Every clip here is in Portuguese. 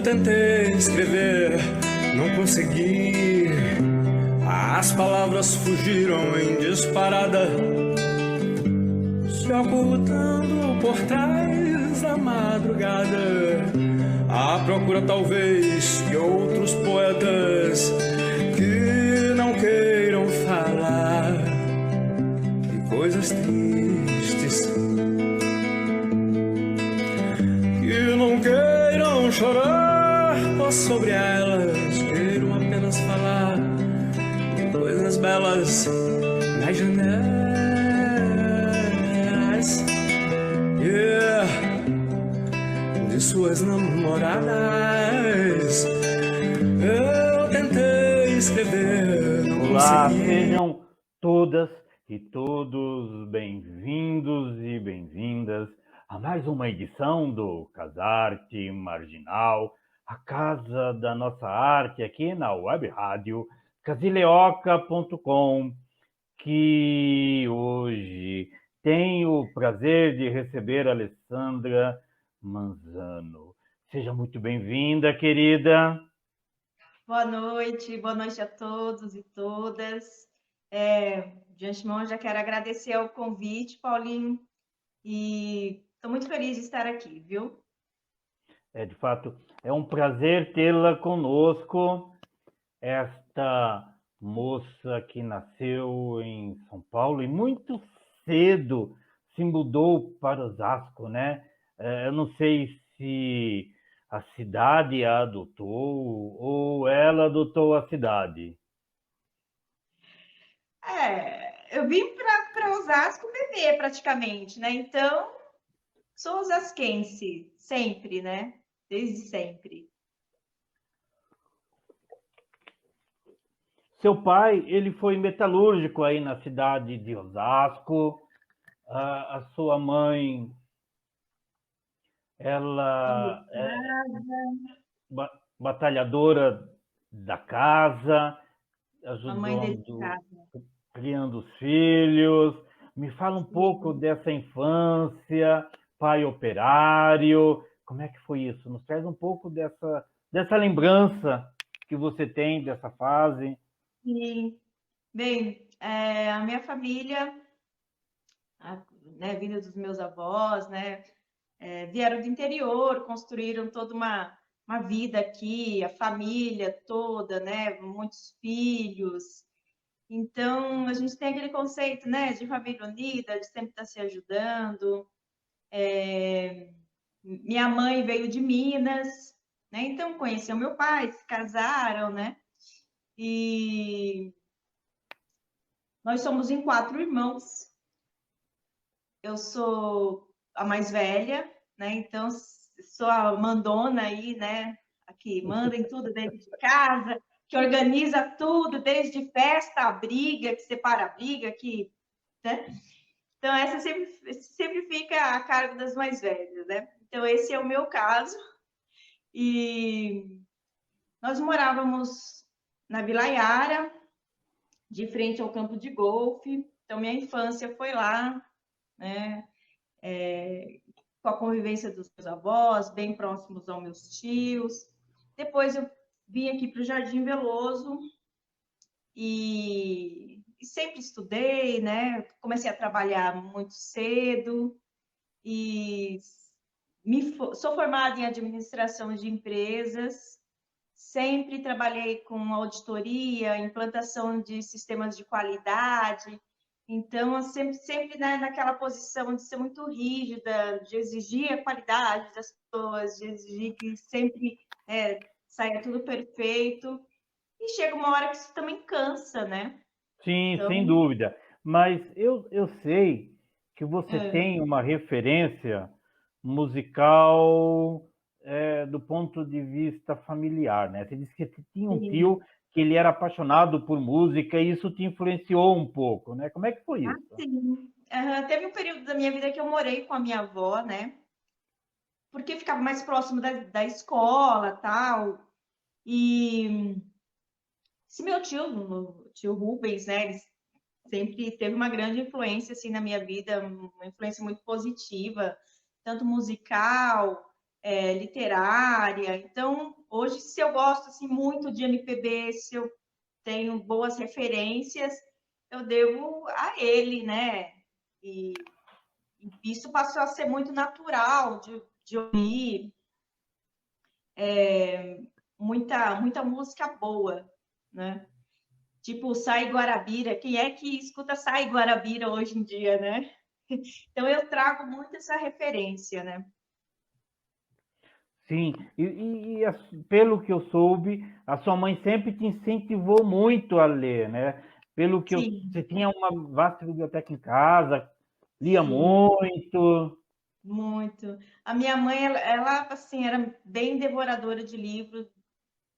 tentei escrever, não consegui. As palavras fugiram em disparada, se ocultando por trás da madrugada, à procura talvez de outros poetas que não queiram falar de coisas tristes, que não queiram chorar sobre elas, queiram apenas falar de coisas belas nas janelas. De suas namoradas. Eu tentei escrever, não Olá, consegui. sejam todas e todos bem-vindos e bem-vindas a mais uma edição do Casarte Marginal, a casa da nossa arte aqui na web rádio casileoca.com, que hoje tenho o prazer de receber a Alessandra Manzano. Seja muito bem-vinda, querida. Boa noite a todos e todas. De antemão, já quero agradecer o convite, Paulinho, e estou muito feliz de estar aqui, viu? De fato, é um prazer tê-la conosco, esta moça que nasceu em São Paulo e muito cedo se mudou para Osasco, né? Eu não sei se a cidade a adotou ou ela adotou a cidade. Eu vim para Osasco bebê, praticamente, né? Então, sou osasquense, sempre, né? Desde sempre. Seu pai, ele foi metalúrgico aí na cidade de Osasco. A sua mãe, ela é batalhadora da casa, A mãe dele de ajudando, casa. criando os filhos. Me fala um pouco Sim. dessa infância, pai operário. Como é que foi isso? Nos traz um pouco dessa lembrança que você tem dessa fase. Sim. Bem, a minha família, né, vinda dos meus avós, né, vieram do interior, construíram toda uma vida aqui, a família toda, né, muitos filhos. Então, a gente tem aquele conceito, né, de família unida, de sempre estar se ajudando. Minha mãe veio de Minas, né, então conheceu meu pai, se casaram, né, e nós somos em 4 irmãos. Eu sou a mais velha, né? Então sou a mandona aí, né? Aqui manda em tudo dentro de casa, que organiza tudo, desde festa, a briga, que separa a briga, que, né? Então essa sempre fica a cargo das mais velhas, né? Então esse é o meu caso. E nós morávamos na Vila Iara, de frente ao campo de golfe. Então minha infância foi lá, né? Com a convivência dos meus avós, bem próximos aos meus tios. Depois eu vim aqui para o Jardim Veloso e sempre estudei, né? Comecei a trabalhar muito cedo e sou formada em administração de empresas. Sempre trabalhei com auditoria, implantação de sistemas de qualidade. Então, eu sempre né, naquela posição de ser muito rígida, de exigir a qualidade das pessoas, de exigir que sempre saia tudo perfeito. E chega uma hora que isso também cansa, né? Sim, Então, sem dúvida. Mas eu sei que você tem uma referência musical do ponto de vista familiar, né? Você disse que você tinha um tio que ele era apaixonado por música e isso te influenciou um pouco, né? Como é que foi isso? sim. Teve um período da minha vida que eu morei com a minha avó, né? Porque ficava mais próximo da escola, tal. E esse meu tio, o tio Rubens, né? Ele sempre teve uma grande influência assim na minha vida, uma influência muito positiva, tanto musical. literária. Então, hoje, se eu gosto assim, muito de MPB, se eu tenho boas referências, eu devo a ele, né? E isso passou a ser muito natural de ouvir muita música boa, né? Tipo, Sai Guarabira. Quem é que escuta Sai Guarabira hoje em dia, né? Então, eu trago muito essa referência, né? Sim, pelo que eu soube, a sua mãe sempre te incentivou muito a ler, né? Sim, Você tinha uma vasta biblioteca em casa, lia sim, muito. muito. A minha mãe, ela assim, era bem devoradora de livros,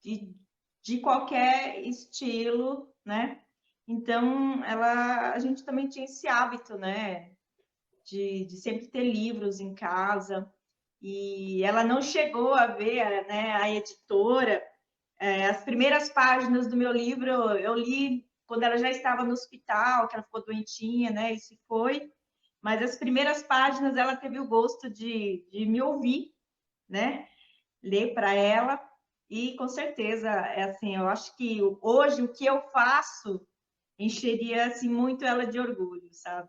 de, de qualquer estilo, né? Então, a gente também tinha esse hábito, né? De sempre ter livros em casa. E ela não chegou a ver, né, a editora. As primeiras páginas do meu livro eu li quando ela já estava no hospital, que ela ficou doentinha, né? E se foi. Mas as primeiras páginas ela teve o gosto de me ouvir, né? Ler para ela. E com certeza, assim, eu acho que hoje o que eu faço encheria assim muito ela de orgulho, sabe?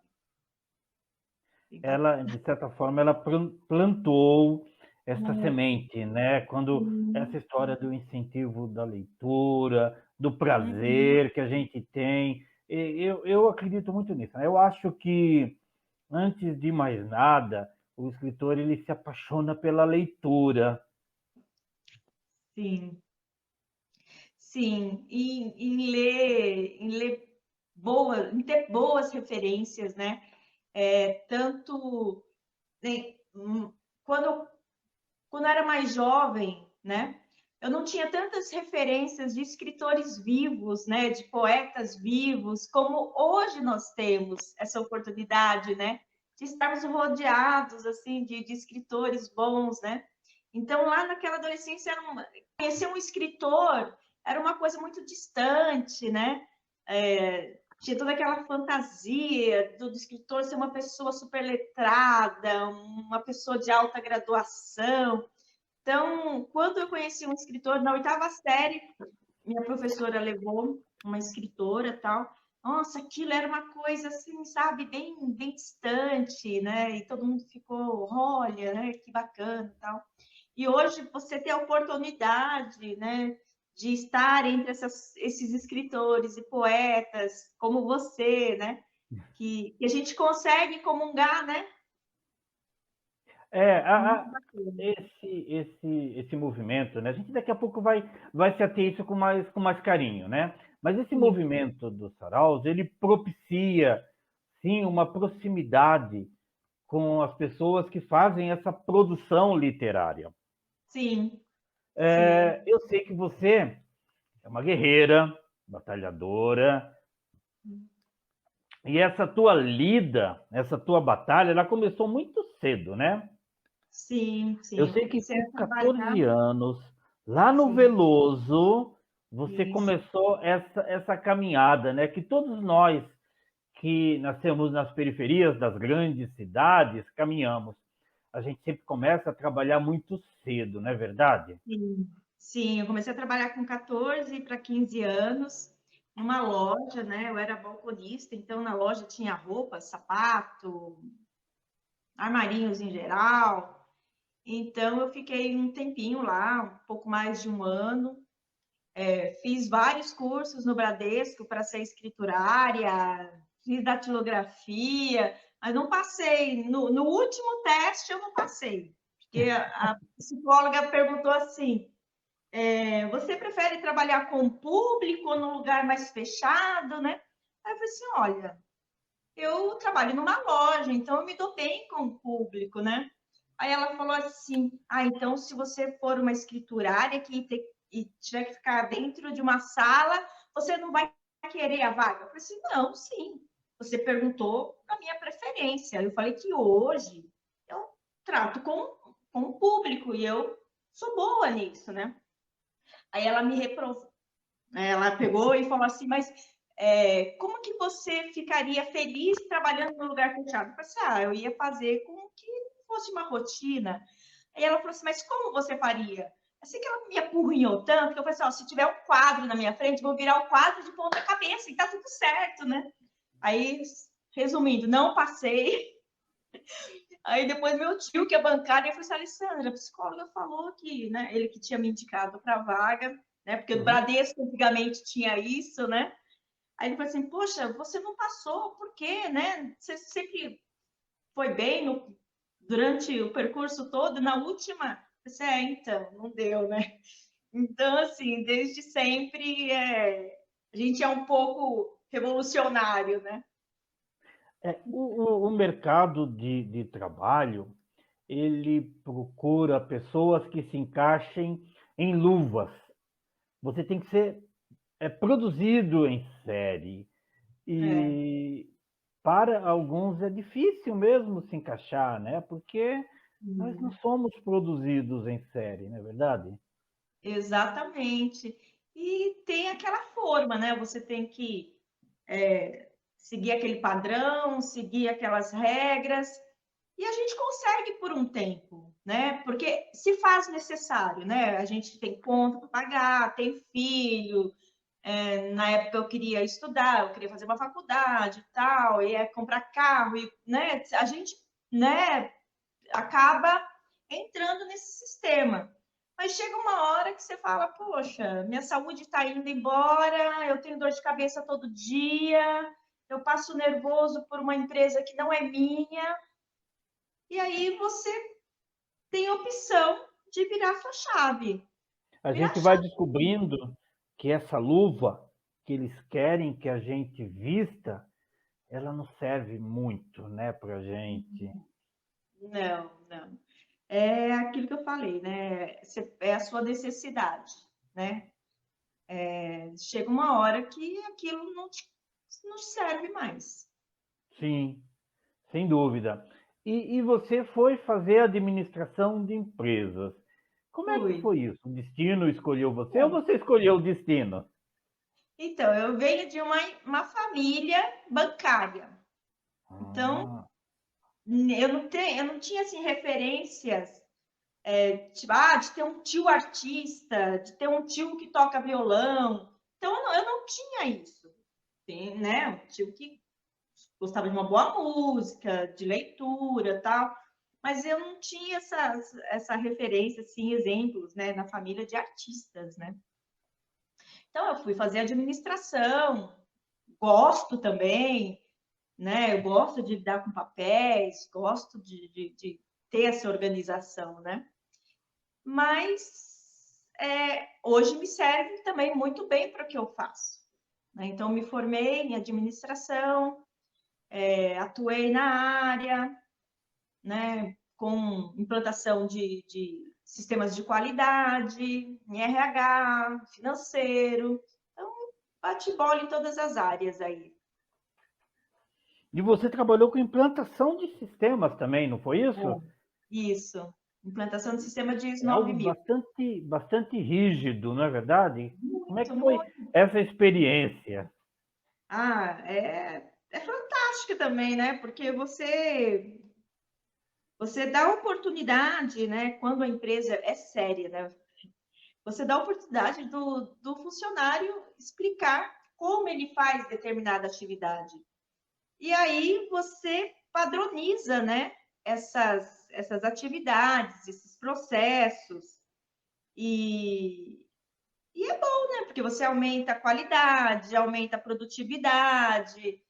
Bem Ela, bacana. de certa forma, ela plantou essa Muito. semente, né? Quando essa história do incentivo da leitura, do Uhum. prazer que a gente tem, eu acredito muito nisso, né? Eu acho que, antes de mais nada, o escritor ele se apaixona pela leitura. Sim, sim. E em ler boas, em ter boas referências, né? Tanto né, quando quando eu era mais jovem, né? Eu não tinha tantas referências de escritores vivos, né? De poetas vivos, como hoje nós temos essa oportunidade, né? De estarmos rodeados assim de escritores bons, né? Então lá naquela adolescência conhecer um escritor era uma coisa muito distante, né? Tinha toda aquela fantasia do escritor ser uma pessoa super letrada, uma pessoa de alta graduação. Então, quando eu conheci um escritor na oitava série, minha professora levou uma escritora tal. Nossa, aquilo era uma coisa assim, sabe, bem distante, né? E todo mundo ficou, olha, né, que bacana tal. E hoje você tem a oportunidade, né, de estar entre esses escritores e poetas como você, né, que a gente consegue comungar, né? É, Muito bacana. esse movimento, né? A gente daqui a pouco vai se ater isso com mais carinho, né? Mas esse Sim, movimento dos saraus, ele propicia, sim, uma proximidade com as pessoas que fazem essa produção literária. sim, sim. Eu sei que você é uma guerreira, batalhadora, e essa tua lida, essa tua batalha, ela começou muito cedo, né? Sim, Eu sim. Eu sei que comecei com a trabalhar. 14 anos, lá no Sim, Veloso, você isso. começou essa caminhada, né? Que todos nós que nascemos nas periferias das grandes cidades caminhamos. A gente sempre começa a trabalhar muito cedo, não é verdade? Sim, sim. Eu comecei a trabalhar com 14 para 15 anos, numa loja, né? Eu era balconista, então na loja tinha roupa, sapato, armarinhos em geral. Então eu fiquei um tempinho lá, um pouco mais de um ano. Fiz vários cursos no Bradesco para ser escriturária, fiz datilografia, mas não passei. No último teste eu não passei, porque a psicóloga perguntou assim: você prefere trabalhar com o público ou num lugar mais fechado, né? Aí eu falei assim: olha, eu trabalho numa loja, então eu me dou bem com o público, né? Aí ela falou assim: então se você for uma escriturária e tiver que ficar dentro de uma sala, você não vai querer a vaga? Eu falei assim: não, sim. Você perguntou a minha preferência. Eu falei que hoje eu trato com o público e eu sou boa nisso, né? Aí ela me reprovou. Ela pegou e falou assim: mas como que você ficaria feliz trabalhando no lugar fechado? Eu falei assim: eu ia fazer com que fosse uma rotina. Aí ela falou assim, mas como você faria? Assim que ela me apurrinhou tanto, que eu falei assim, ó, se tiver um quadro na minha frente, vou virar o quadro de ponta cabeça, e tá tudo certo, né? Aí, resumindo, não passei. Aí depois meu tio, que é bancário, ele falou assim, Alessandra, a psicóloga falou que, né, ele que tinha me indicado para a vaga, né, porque o Uhum. Bradesco antigamente tinha isso, né? Aí ele falou assim, poxa, você não passou, por quê, né? Você sempre foi bem durante o percurso todo, na última, você então, não deu, né? Então, assim, desde sempre, a gente é um pouco revolucionário, né? O mercado de trabalho, ele procura pessoas que se encaixem em luvas. Você tem que ser produzido em série. É, E para alguns é difícil mesmo se encaixar, né? Porque nós não somos produzidos em série, não é verdade? exatamente. E tem aquela forma, né? Você tem que seguir aquele padrão, seguir aquelas regras, e a gente consegue por um tempo, né? Porque se faz necessário, né? A gente tem conta para pagar, tem filho. Na época eu queria estudar, eu queria fazer uma faculdade e tal, e comprar carro, e, né? A gente, né? Acaba entrando nesse sistema. Mas chega uma hora que você fala, poxa, minha saúde está indo embora, eu tenho dor de cabeça todo dia, eu passo nervoso por uma empresa que não é minha, e aí você tem a opção de virar a sua chave. A Virar a gente vai chave. descobrindo que essa luva que eles querem que a gente vista, ela não serve muito, né, para a gente. Não, não. É aquilo que eu falei, né? É a sua necessidade, né? Chega uma hora que aquilo não te serve mais. Sim, sem dúvida. E você foi fazer administração de empresas. Como é que Fui. foi isso? O destino escolheu você ou você escolheu o destino? Então, eu venho de uma família bancária. Então, Ah, eu não tinha assim, referências tipo, de ter um tio artista, de ter um tio que toca violão. Então, eu não tinha isso. Tem, né? Um tio que gostava de uma boa música, de leitura tal. Mas eu não tinha essa referência, assim, exemplos, né, na família de artistas, né? Então, eu fui fazer administração, gosto também, né? Eu gosto de lidar com papéis, gosto de ter essa organização, né? Mas hoje me serve também muito bem para o que eu faço, né? Então, me formei em administração, atuei na área, né? Com implantação de sistemas de qualidade, em RH, financeiro. Então, bate bola em todas as áreas aí. e você trabalhou com implantação de sistemas também, não foi isso? Isso. Implantação do sistema de ISO É algo 9000. bastante rígido, não é verdade? Como é Muito, que foi muito. essa experiência? É fantástico também, né? Porque você dá oportunidade, né? Quando a empresa é séria, né? Você dá a oportunidade do funcionário explicar como ele faz determinada atividade. E aí você padroniza, né? Essas atividades, esses processos. E, e é bom, né? Porque você aumenta a qualidade, aumenta a produtividade,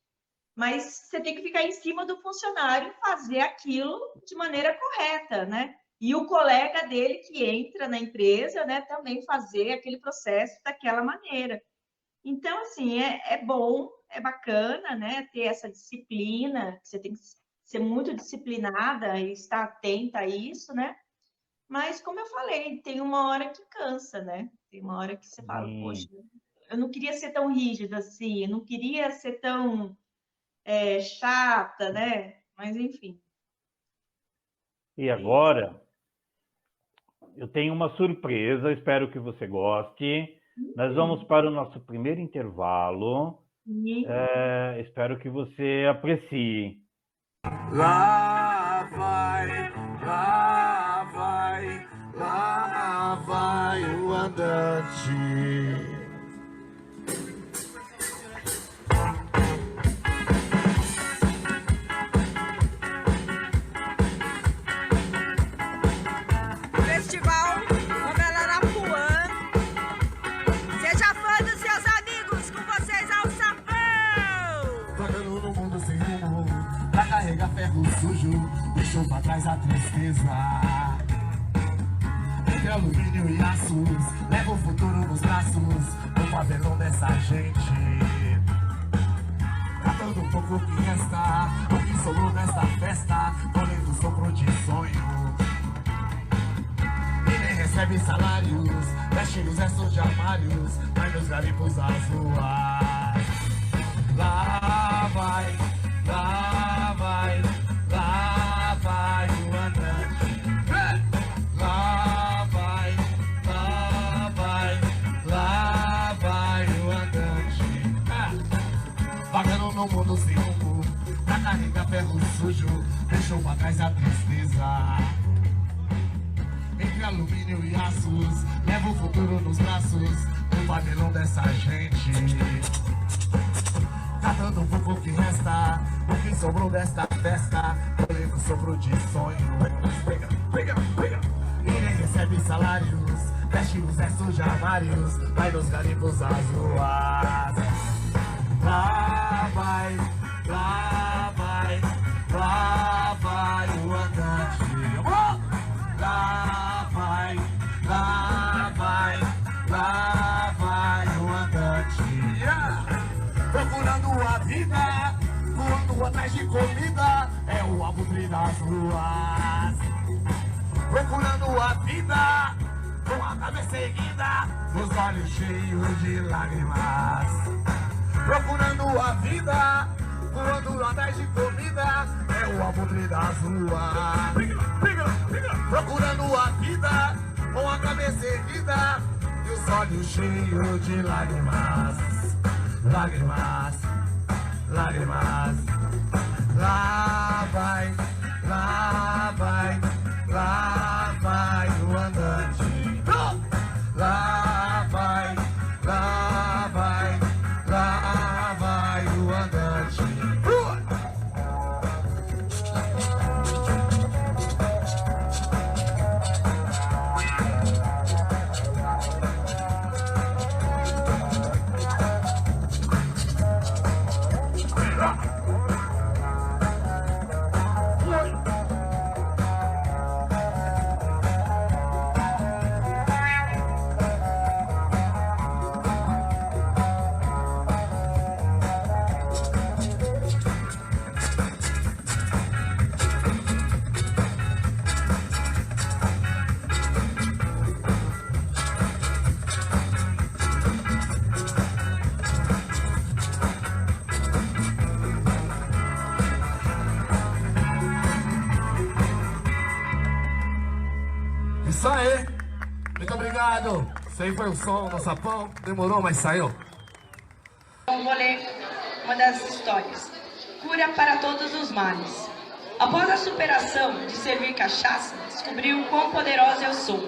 mas você tem que ficar em cima do funcionário fazer aquilo de maneira correta, né? E o colega dele que entra na empresa, né, também fazer aquele processo daquela maneira. Então, assim, é bom, é bacana, né, ter essa disciplina, você tem que ser muito disciplinada e estar atenta a isso, né? Mas, como eu falei, tem uma hora que cansa, né? Tem uma hora que você fala, poxa, Sim. eu não queria ser tão rígida assim, eu não queria ser tão chata, né? Mas enfim. E É isso. agora, eu tenho uma surpresa, espero que você goste. Nós vamos para o nosso primeiro intervalo. E Espero que você aprecie. Lá vai Lá vai o andante. Festival Novela Arapuã. Seja fã dos seus amigos, com vocês ao chapéu. Vagando no mundo sem rumo, pra carregar ferro sujo, deixou pra trás a tristeza. Entre alumínio e aços, leva o futuro nos braços, no pavelão dessa gente. Catando um pouco que resta, o que sobrou nesta festa, colhendo sopro de sonho. Recebe salários, veste os restos de armários, vai nos garimpos das ruas. Lá vai, lá vai, lá vai o andante. Lá vai, lá vai, lá vai o andante. Vagando no mundo sem rumo, pra carregar ferro sujo, deixou pra trás a tristeza. Entre alumínio e aços, leva o futuro nos braços, no pavilhão dessa gente. Catando um pouco que resta, o que sobrou desta festa, colhendo sopro de sonho. Pega, pega, pega. Ninguém recebe salários, veste os restos de armários, vai nos garimpos das ruas. Lá vai, lá vai, lá vai o andante. Lá vai, lá vai, lá vai o andante. Procurando a vida, voando atrás de comida, é o abutre das ruas. Procurando a vida, com a cabeça erguida, os olhos cheios de lágrimas. Procurando a vida, voando atrás de comida, é o abutre das ruas. Procurando a vida, com a cabeça erguida e os olhos cheios de lágrimas. Lágrimas, lágrimas. Lá vai, lá vai, lá vai o andante. Lá vai, lá vai, lá vai o andante. Isso aí, muito obrigado. Isso aí foi o som do sapão, demorou, mas saiu. Então, vou ler uma das histórias. Cura para todos os males. Após a superação de servir cachaça, descobri o quão poderosa eu sou.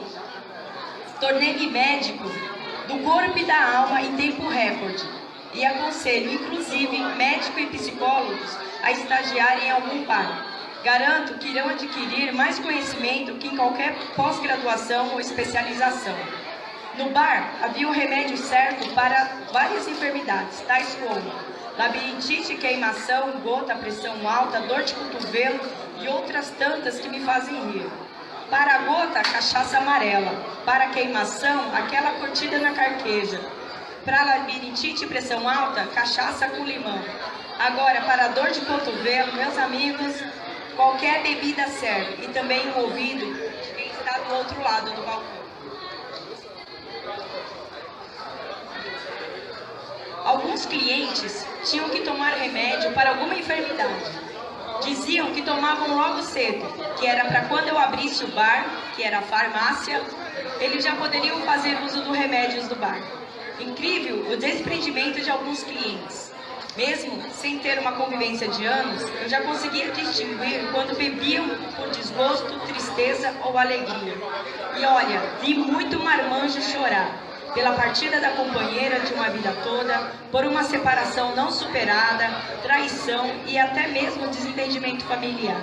Tornei-me médico do corpo e da alma em tempo recorde. E aconselho, inclusive, médicos e psicólogos a estagiarem em algum bar. Garanto que irão adquirir mais conhecimento que em qualquer pós-graduação ou especialização. No bar, havia o remédio certo para várias enfermidades, tais como labirintite, queimação, gota, pressão alta, dor de cotovelo e outras tantas que me fazem rir. Para a gota, cachaça amarela. Para a queimação, aquela curtida na carqueja. Para labirintite e pressão alta, cachaça com limão. Agora, para a dor de cotovelo, meus amigos, qualquer bebida serve, e também o ouvido de quem está do outro lado do balcão. Alguns clientes tinham que tomar remédio para alguma enfermidade. Diziam que tomavam logo cedo, que era para quando eu abrisse o bar, que era a farmácia, eles já poderiam fazer uso dos remédios do bar. Incrível o desprendimento de alguns clientes. Mesmo sem ter uma convivência de anos, eu já conseguia distinguir quando bebiam por desgosto, tristeza ou alegria. E olha, vi muito marmanjo chorar pela partida da companheira de uma vida toda, por uma separação não superada, traição e até mesmo desentendimento familiar.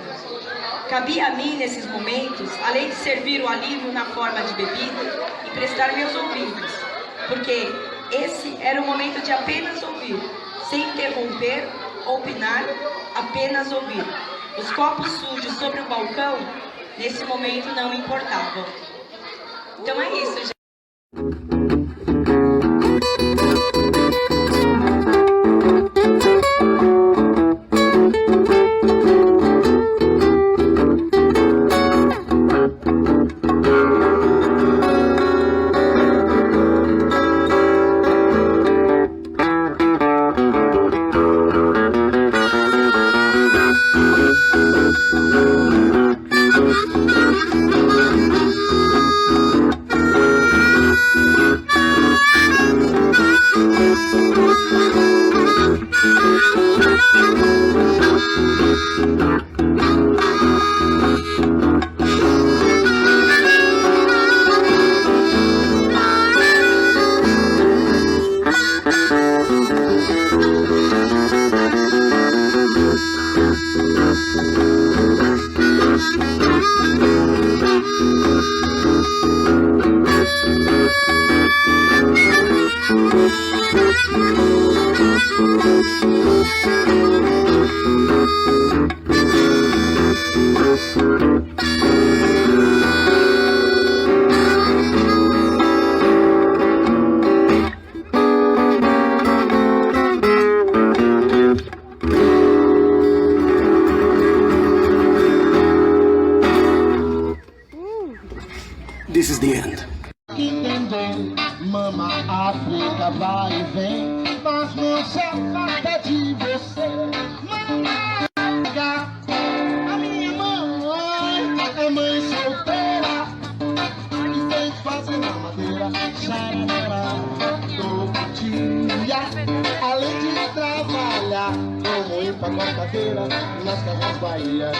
Cabia a mim, nesses momentos, além de servir o alívio na forma de bebida, emprestar meus ouvidos, porque esse era o momento de apenas ouvir, sem interromper, opinar, apenas ouvir. Os copos sujos sobre o balcão, nesse momento, não me importavam. Então é isso, gente. This is the end. Entender, mama, África vai e vem, mas não se afasta de você. Mama, a minha mãe é mãe solteira e tem que fazer mamadeira, xarará, todo dia. Além de trabalhar como empacotadeira nas casas Bahia.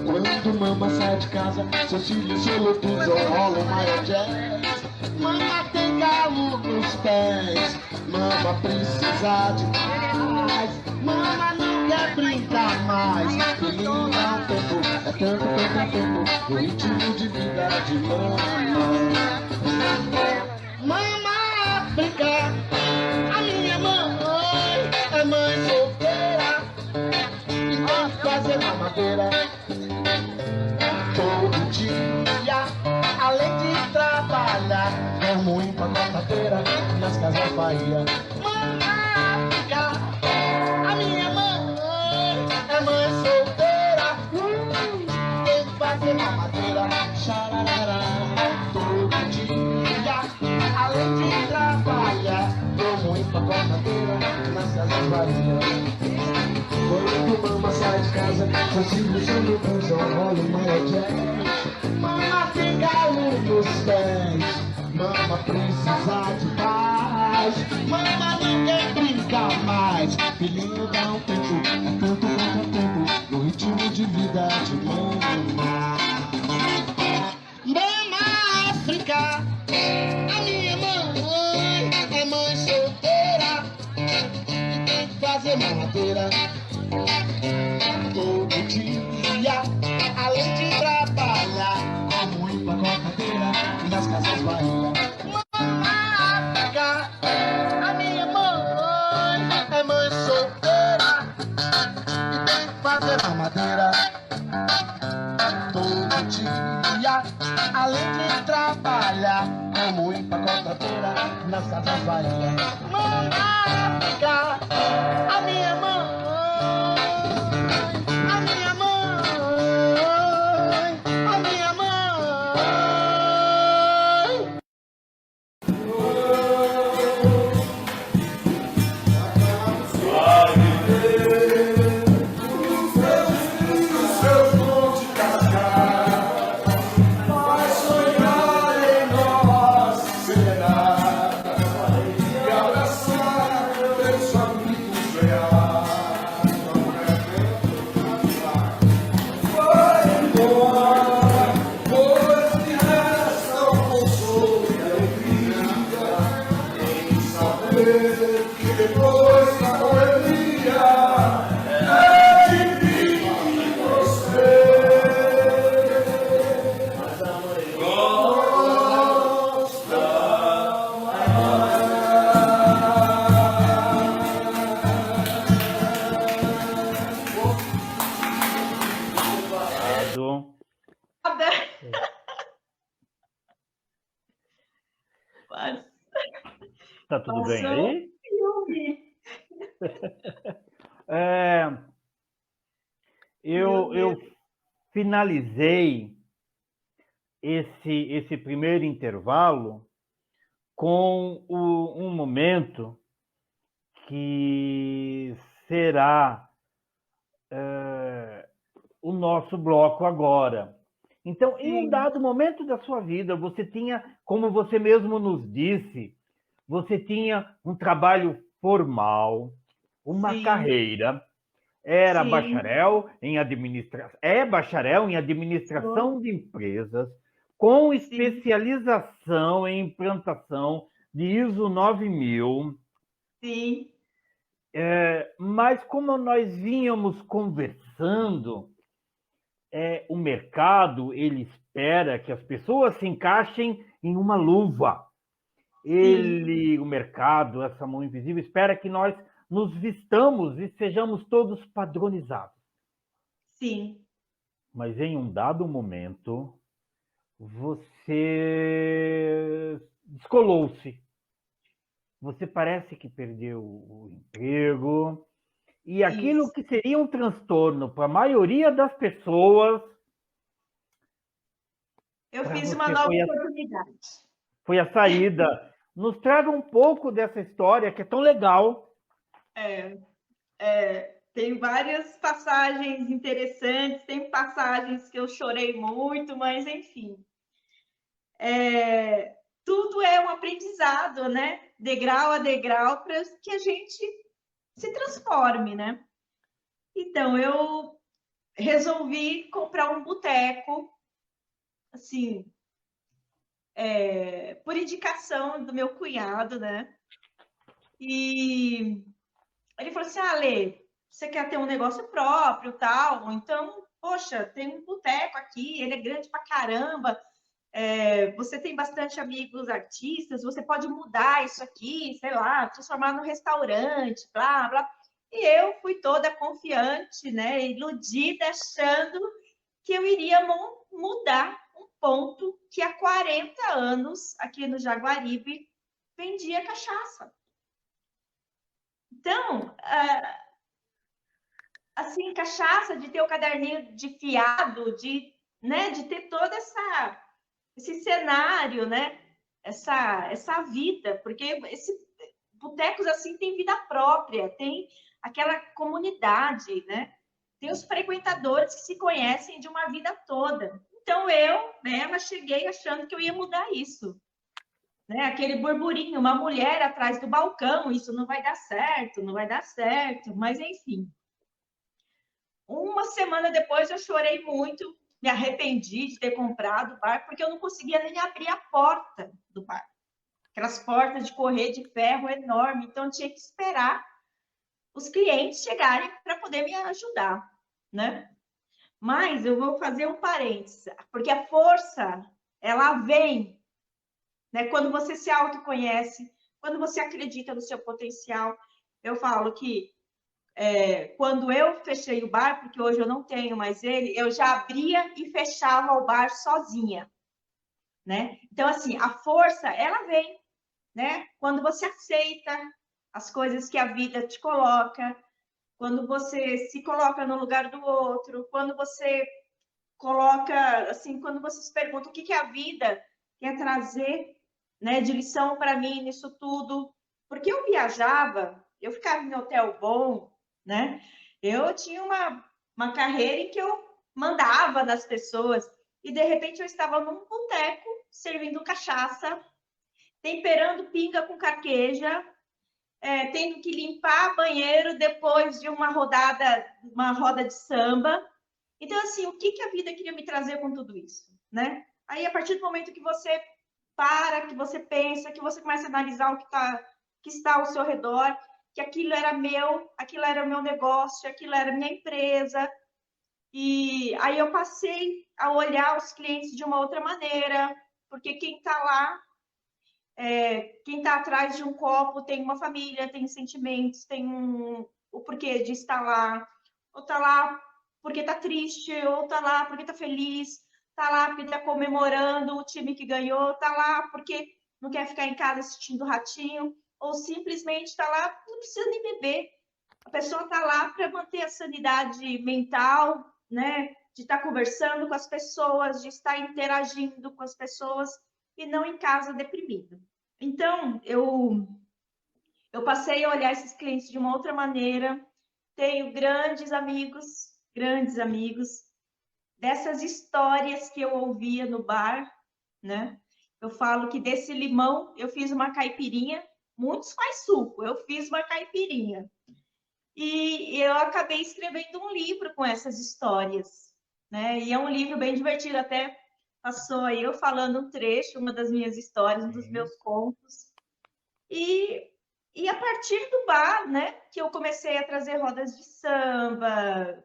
Quando mama sai de casa, seus filhos se lutuzam, rolam maior jazz. Mama tem galo nos pés, mama precisa de mais. Mama não quer brincar mais, filhinho dá um tempo, é tanto, o ritmo de vida de mama. Mama África, a minha mãe é mãe solteira e tem que fazer mamadeira todo dia, além de trabalhar como empacotadeira nas casas Bahia. Mama África, a minha mãe é mãe solteira, tem que fazer mamadeira, xarará, todo dia, além de trabalhar como empacotadeira nas casas Bahia. Quando mama sai de casa, seus filhos se lutuzam, rolam maior jazz. Mama tem galo nos pés, mama precisa de paz. Mama não quer brincar mais, filhinho dá um tempo, é tanto, no ritmo de vida de mama. Mama África, a minha mãe é mãe solteira e tem que fazer mamadeira todo dia, além de trabalhar como empacotadeira nas casas Bahia. Mama África, a minha mãe é mãe solteira e tem que fazer mamadeira todo dia, além de trabalhar como empacotadeira nas casas Bahia. Mama África, a minha mãe Tá tudo bem Passou um aí? filme. É, Meu eu Deus. finalizei esse primeiro intervalo com um momento que será o nosso bloco agora. Então, em um Sim, dado momento da sua vida, você tinha, como você mesmo nos disse, você tinha um trabalho formal, uma sim, carreira, era sim. bacharel em administração, é bacharel em Sou. administração de empresas, com Sim, especialização em implantação de ISO 9000. sim, Mas como nós vínhamos conversando, o mercado ele espera que as pessoas se encaixem em uma luva. sim, O mercado, essa mão invisível, espera que nós nos vistamos e sejamos todos padronizados. sim. Mas em um dado momento, você descolou-se. Você parece que perdeu o emprego. E aquilo Isso. que seria um transtorno para a maioria das pessoas, Eu para fiz uma você nova oportunidade. foi a saída. Nos traga um pouco dessa história que é tão legal. Tem várias passagens interessantes, tem passagens que eu chorei muito, mas enfim. Tudo é um aprendizado, né? Degrau a degrau, para que a gente se transforme, né? Então, eu resolvi comprar um boteco, assim, por indicação do meu cunhado, né? E ele falou assim: Lê, você quer ter um negócio próprio, tal? Então, poxa, tem um boteco aqui, ele é grande pra caramba. Você tem bastante amigos artistas, você pode mudar isso aqui, sei lá, transformar no restaurante, blá, blá. E eu fui toda confiante, né, iludida, achando que eu iria mudar um ponto que há 40 anos, aqui no Jaguaribe, vendia cachaça. Então, assim, cachaça, de ter o caderninho de fiado, né, de ter todo esse cenário, né, essa vida, porque botecos assim tem vida própria, tem aquela comunidade, né? Tem os frequentadores que se conhecem de uma vida toda. Então eu, né, cheguei achando que eu ia mudar isso, né? Aquele burburinho, uma mulher atrás do balcão, isso não vai dar certo, não vai dar certo, mas enfim. Uma semana depois eu chorei muito, me arrependi de ter comprado o bar, porque eu não conseguia nem abrir a porta do bar. Aquelas portas de correr de ferro enorme, então tinha que esperar os clientes chegarem para poder me ajudar, né? Mas eu vou fazer um parênteses, porque a força, ela vem, né? Quando você se autoconhece, quando você acredita no seu potencial. Eu falo que quando eu fechei o bar, porque hoje eu não tenho mais ele, eu já abria e fechava o bar sozinha, né? Então, assim, a força, ela vem, né? Quando você aceita as coisas que a vida te coloca, quando você se coloca no lugar do outro, quando você coloca, assim, quando você se pergunta o que a vida quer trazer, né, de lição para mim nisso tudo. Porque eu viajava, eu ficava em hotel bom, né? Eu tinha uma carreira em que eu mandava nas pessoas e de repente eu estava num boteco servindo cachaça, temperando pinga com carqueja, tendo que limpar banheiro depois de uma roda de samba. Então, assim, o que a vida queria me trazer com tudo isso, né? Aí, a partir do momento que você para, que você pensa, que você começa a analisar o que está ao seu redor, que aquilo era meu, aquilo era o meu negócio, aquilo era a minha empresa. E aí eu passei a olhar os clientes de uma outra maneira, porque quem está lá, quem está atrás de um copo tem uma família, tem sentimentos, tem o porquê de estar lá, ou está lá porque está triste, ou está lá porque está feliz, está lá porque está comemorando o time que ganhou, está lá porque não quer ficar em casa assistindo Ratinho. ou simplesmente está lá, não precisa nem beber. A pessoa está lá para manter a sanidade mental, né? De estar conversando com as pessoas, de estar interagindo com as pessoas e não em casa deprimido. Então, eu passei a olhar esses clientes de uma outra maneira. Tenho grandes amigos, dessas histórias que eu ouvia no bar, né? Eu falo que desse limão eu fiz uma caipirinha, muitos faz suco, eu fiz uma caipirinha. E eu acabei escrevendo um livro com essas histórias, né? E é um livro bem divertido, até passou aí eu falando um trecho, uma das minhas histórias, um dos meus contos. E a partir do bar, né, que eu comecei a trazer rodas de samba,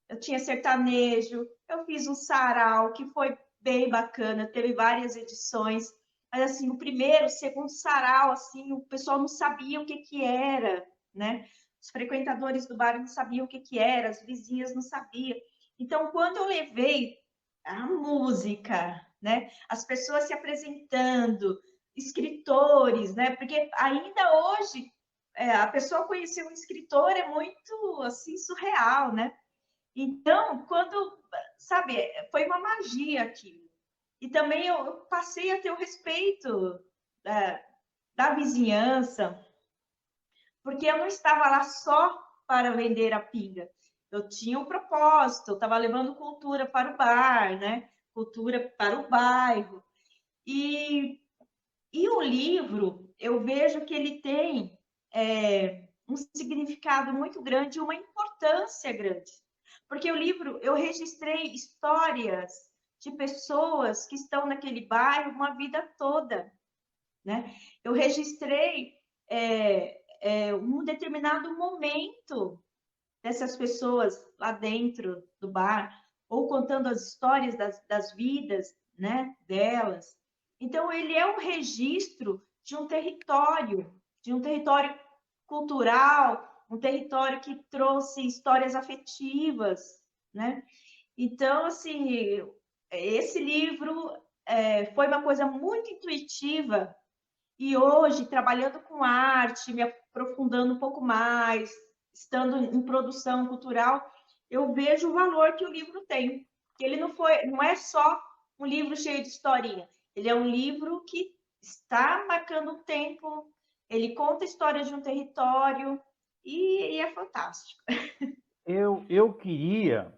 eu tinha sertanejo, eu fiz um sarau que foi bem bacana, teve várias edições, mas assim, o primeiro, o segundo sarau, assim, o pessoal não sabia o que que era, né? Os frequentadores do bar não sabiam o que que era, as vizinhas não sabiam. Então, quando eu levei a música, né, as pessoas se apresentando, escritores, né? Porque ainda hoje a pessoa conhecer um escritor é muito assim surreal, né? Então, quando, sabe, foi uma magia aquilo. E também eu passei a ter o respeito da vizinhança, porque eu não estava lá só para vender a pinga. Eu tinha um propósito, eu estava levando cultura para o bar, né? Cultura para o bairro. E o livro, eu vejo que ele tem um significado muito grande, uma importância grande. Porque o livro, eu registrei histórias de pessoas que estão naquele bairro uma vida toda, né? Eu registrei um determinado momento dessas pessoas lá dentro do bar, ou contando as histórias das vidas, né, delas. Então, ele é um registro de um território cultural, um território que trouxe histórias afetivas, né? Então, assim, esse livro foi uma coisa muito intuitiva e hoje, trabalhando com arte, me aprofundando um pouco mais, estando em produção cultural, eu vejo o valor que o livro tem. Que ele não é só um livro cheio de historinha, ele é um livro que está marcando um tempo, ele conta a história de um território e é fantástico. Eu queria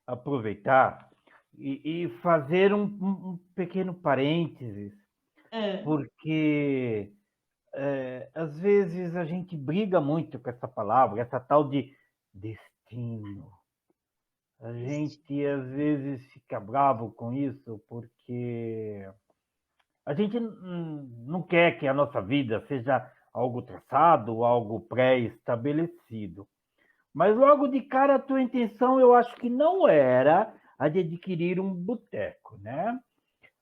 aproveitar e fazer um pequeno parênteses, É, porque às vezes a gente briga muito com essa palavra, essa tal de destino. A gente às vezes fica bravo com isso porque a gente não quer que a nossa vida seja algo traçado, algo pré-estabelecido. Mas logo de cara a tua intenção eu acho que não era a de adquirir um boteco, né?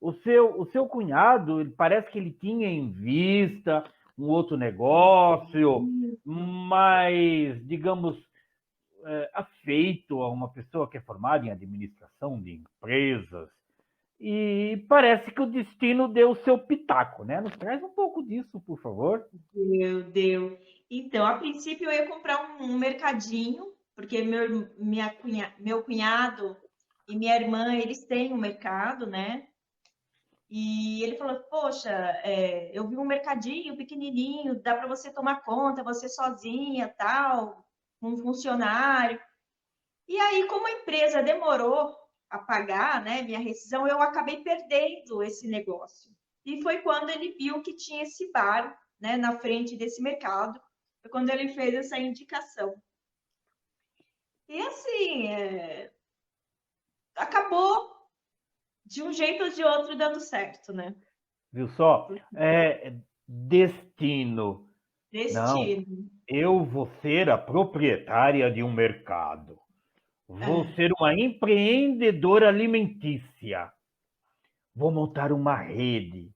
O seu cunhado, ele parece que ele tinha em vista um outro negócio, mais, digamos, afeito a uma pessoa que é formada em administração de empresas. E parece que o destino deu o seu pitaco, né? Nos traz um pouco disso, por favor. deu. Então, a princípio eu ia comprar um mercadinho, porque meu cunhado e minha irmã, eles têm um mercado, né? E ele falou, poxa, eu vi um mercadinho pequenininho, dá para você tomar conta, você sozinha, tal, com um funcionário. E aí, como a empresa demorou a pagar, né, minha rescisão, eu acabei perdendo esse negócio. E foi quando ele viu que tinha esse bar, né, na frente desse mercado, foi quando ele fez essa indicação. E assim, acabou de um jeito ou de outro dando certo, né? Viu só? Destino. Não, Destino. eu vou ser a proprietária de um mercado. Vou ser uma empreendedora alimentícia. Vou montar uma rede.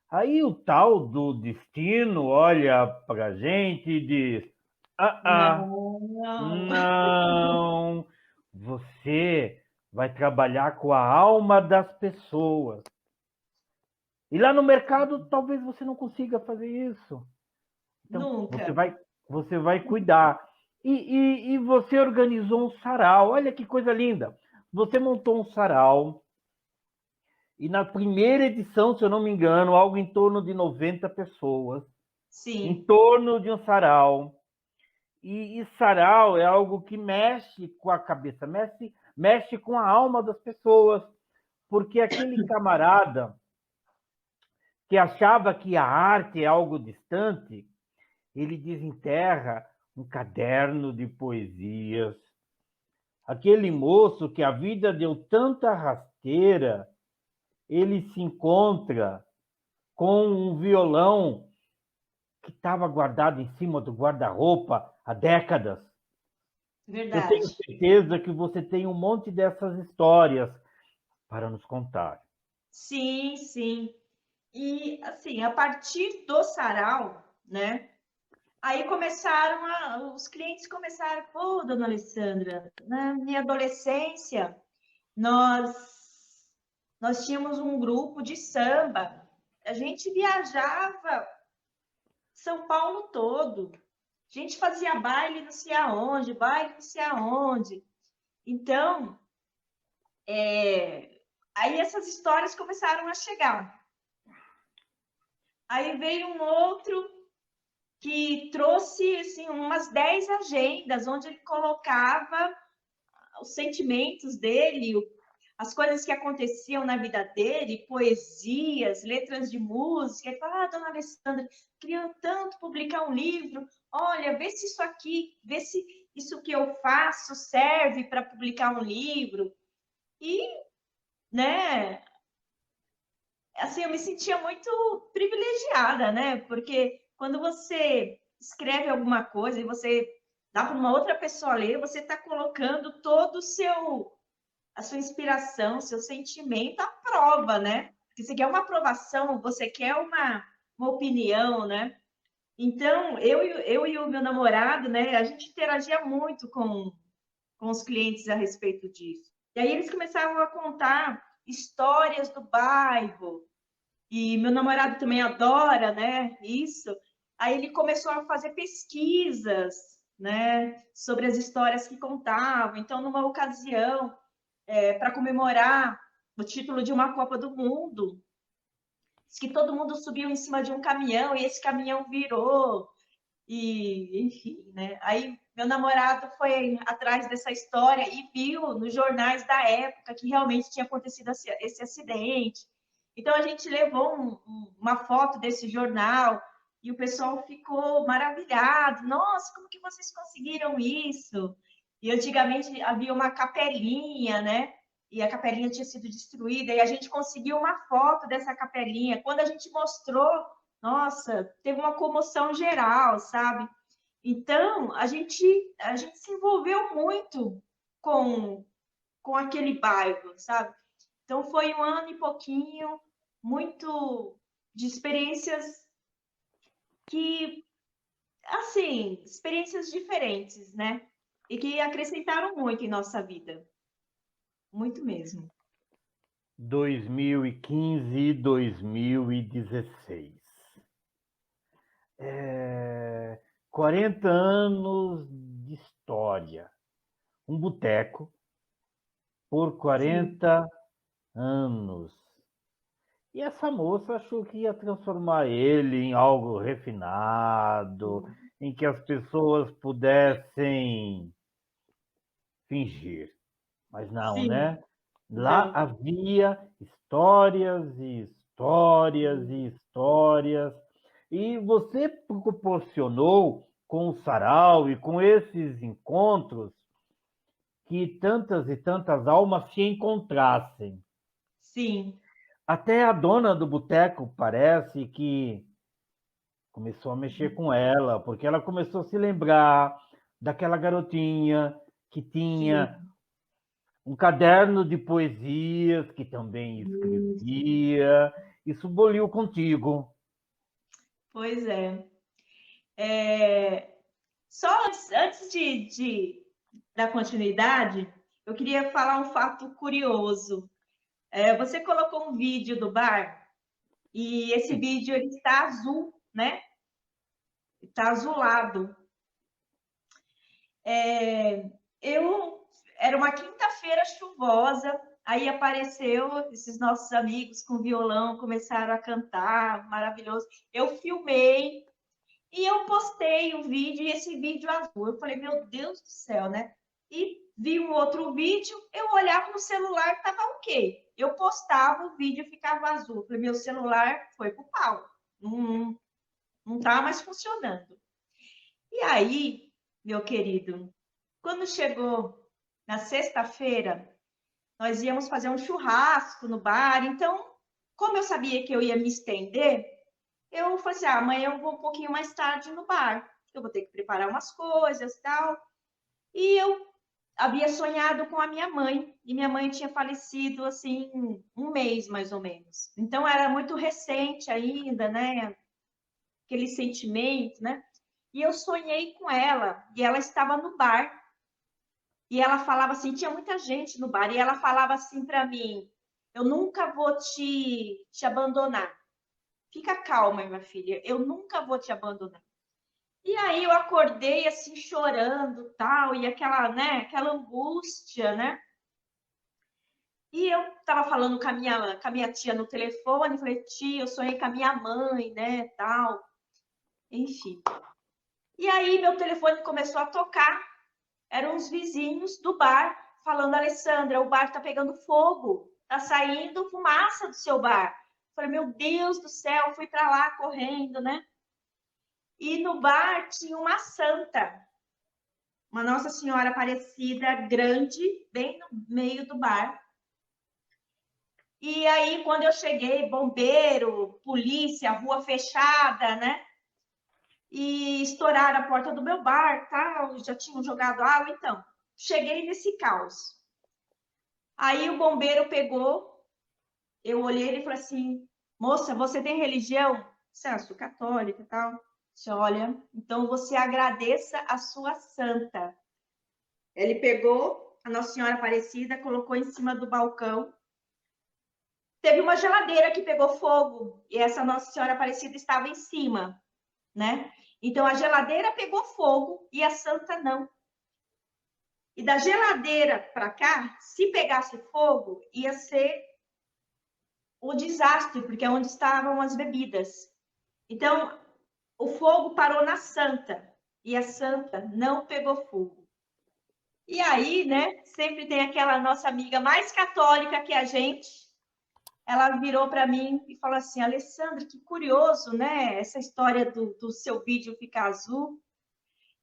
Aí o tal do destino olha para a gente e diz: Não. não, você vai trabalhar com a alma das pessoas. E lá no mercado talvez você não consiga fazer isso. Então, Nunca. você vai cuidar. E você organizou um sarau. Olha que coisa linda. Você montou um sarau. E na primeira edição, se eu não me engano, algo em torno de 90 pessoas, em Sim, torno de um sarau. E sarau é algo que mexe com a cabeça, mexe com a alma das pessoas, porque aquele camarada que achava que a arte é algo distante, ele desenterra um caderno de poesias. Aquele moço que a vida deu tanta rasteira, ele se encontra com um violão que estava guardado em cima do guarda-roupa há décadas. Eu tenho verdade. certeza que você tem um monte dessas histórias para nos contar. Sim, sim. E, assim, a partir do sarau, né? Aí os clientes começaram, pô, dona Alessandra, na minha adolescência, nós, nós tínhamos um grupo de samba. A gente viajava São Paulo todo. A gente fazia baile não sei aonde, baile não sei aonde. Então, aí essas histórias começaram a chegar. Aí veio um outro que trouxe assim, umas 10 agendas, onde ele colocava os sentimentos dele, as coisas que aconteciam na vida dele, poesias, letras de música. Ele falava, dona Alessandra, queria tanto publicar um livro, olha, vê se isso aqui, vê se isso que eu faço serve para publicar um livro. E, né, assim, eu me sentia muito privilegiada, né? Porque quando você escreve alguma coisa e você dá para uma outra pessoa ler, você está colocando todo a sua inspiração, seu sentimento à prova, né? Porque você quer uma aprovação, você quer uma opinião, né? Então, eu e o meu namorado, né, a gente interagia muito com os clientes a respeito disso. E aí eles começavam a contar histórias do bairro, e meu namorado também adora, né, isso. Aí ele começou a fazer pesquisas, né, sobre as histórias que contavam. Então, numa ocasião, para comemorar o título de uma Copa do Mundo, diz que todo mundo subiu em cima de um caminhão e esse caminhão virou. E, enfim, né? Aí meu namorado foi atrás dessa história e viu nos jornais da época que realmente tinha acontecido esse acidente. Então a gente levou uma foto desse jornal e o pessoal ficou maravilhado. Nossa, como que vocês conseguiram isso? E antigamente havia uma capelinha, né? E a capelinha tinha sido destruída e a gente conseguiu uma foto dessa capelinha. Quando a gente mostrou, nossa, teve uma comoção geral, sabe? Então, a gente se envolveu muito com, com aquele bairro, sabe? Então, foi um ano e pouquinho, muito de experiências que, assim, experiências diferentes, né? E que acrescentaram muito em nossa vida. Muito mesmo. 2015 e 2016. 40 anos de história. Um boteco por Sim. 40 anos. E essa moça achou que ia transformar ele em algo refinado, em que as pessoas pudessem fingir. Mas não, Sim, né? Lá não. havia histórias e histórias e histórias. E você proporcionou com o sarau e com esses encontros que tantas e tantas almas se encontrassem. Sim, Até a dona do boteco parece que começou a mexer com ela, porque ela começou a se lembrar daquela garotinha que sim. tinha um caderno de poesias, que também Isso. escrevia. Isso boliu contigo. Pois é. Só antes de dar continuidade, eu queria falar um fato curioso. Você colocou um vídeo do bar e esse vídeo ele está azul, né? Está azulado. Era uma quinta-feira chuvosa, aí apareceu esses nossos amigos com violão, começaram a cantar, maravilhoso. Eu filmei e eu postei o vídeo, e esse vídeo azul. Eu falei, meu Deus do céu, né? E vi um outro vídeo, eu olhava no celular, estava ok. Eu postava o vídeo e ficava azul. Eu falei, meu celular foi pro pau. Não estava mais funcionando. E aí, meu querido, quando chegou na sexta-feira, nós íamos fazer um churrasco no bar. Então, como eu sabia que eu ia me estender, eu falei assim, amanhã eu vou um pouquinho mais tarde no bar. Eu vou ter que preparar umas coisas e tal. E eu havia sonhado com a minha mãe. E minha mãe tinha falecido, assim, um mês, mais ou menos. Então, era muito recente ainda, né? Aquele sentimento, né? E eu sonhei com ela. E ela estava no bar. E ela falava assim, tinha muita gente no bar. E ela falava assim para mim, eu nunca vou te abandonar. Fica calma, minha filha, eu nunca vou te abandonar. E aí eu acordei assim, chorando, tal, e aquela, né, aquela angústia, né? E eu estava falando com a minha tia no telefone, falei, tia, eu sonhei com a minha mãe, né, tal. Enfim. E aí meu telefone começou a tocar, eram os vizinhos do bar, falando, Alessandra, o bar está pegando fogo, está saindo fumaça do seu bar. Falei, meu Deus do céu, fui para lá correndo, né? E no bar tinha uma santa, uma Nossa Senhora Aparecida grande, bem no meio do bar. E aí, quando eu cheguei, bombeiro, polícia, rua fechada, né? E estouraram a porta do meu bar, tal, já tinham jogado água, então. Cheguei nesse caos. Aí o bombeiro pegou, eu olhei e falei assim, moça, você tem religião? Eu sou católica e tal. Disse, olha, então você agradeça a sua santa. Ele pegou a Nossa Senhora Aparecida, colocou em cima do balcão. Teve uma geladeira que pegou fogo e essa Nossa Senhora Aparecida estava em cima, né? Então a geladeira pegou fogo e a santa não. E da geladeira para cá, se pegasse fogo, ia ser o desastre, porque é onde estavam as bebidas. Então, o fogo parou na santa e a santa não pegou fogo. E aí, né, sempre tem aquela nossa amiga mais católica que a gente, ela virou para mim e falou assim, Alessandra, que curioso, né, essa história do seu vídeo ficar azul.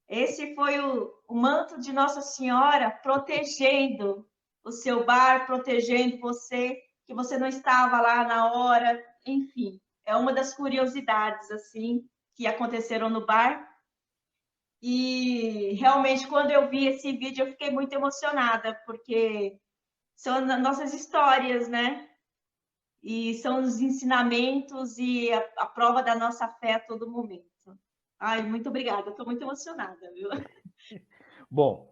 Esse foi o manto de Nossa Senhora protegendo o seu bar, protegendo você, que você não estava lá na hora, enfim. É uma das curiosidades, assim, que aconteceram no bar. E realmente, quando eu vi esse vídeo, eu fiquei muito emocionada, porque são nossas histórias, né? E são os ensinamentos e a prova da nossa fé a todo momento. Ai, muito obrigada, estou muito emocionada, viu? Bom,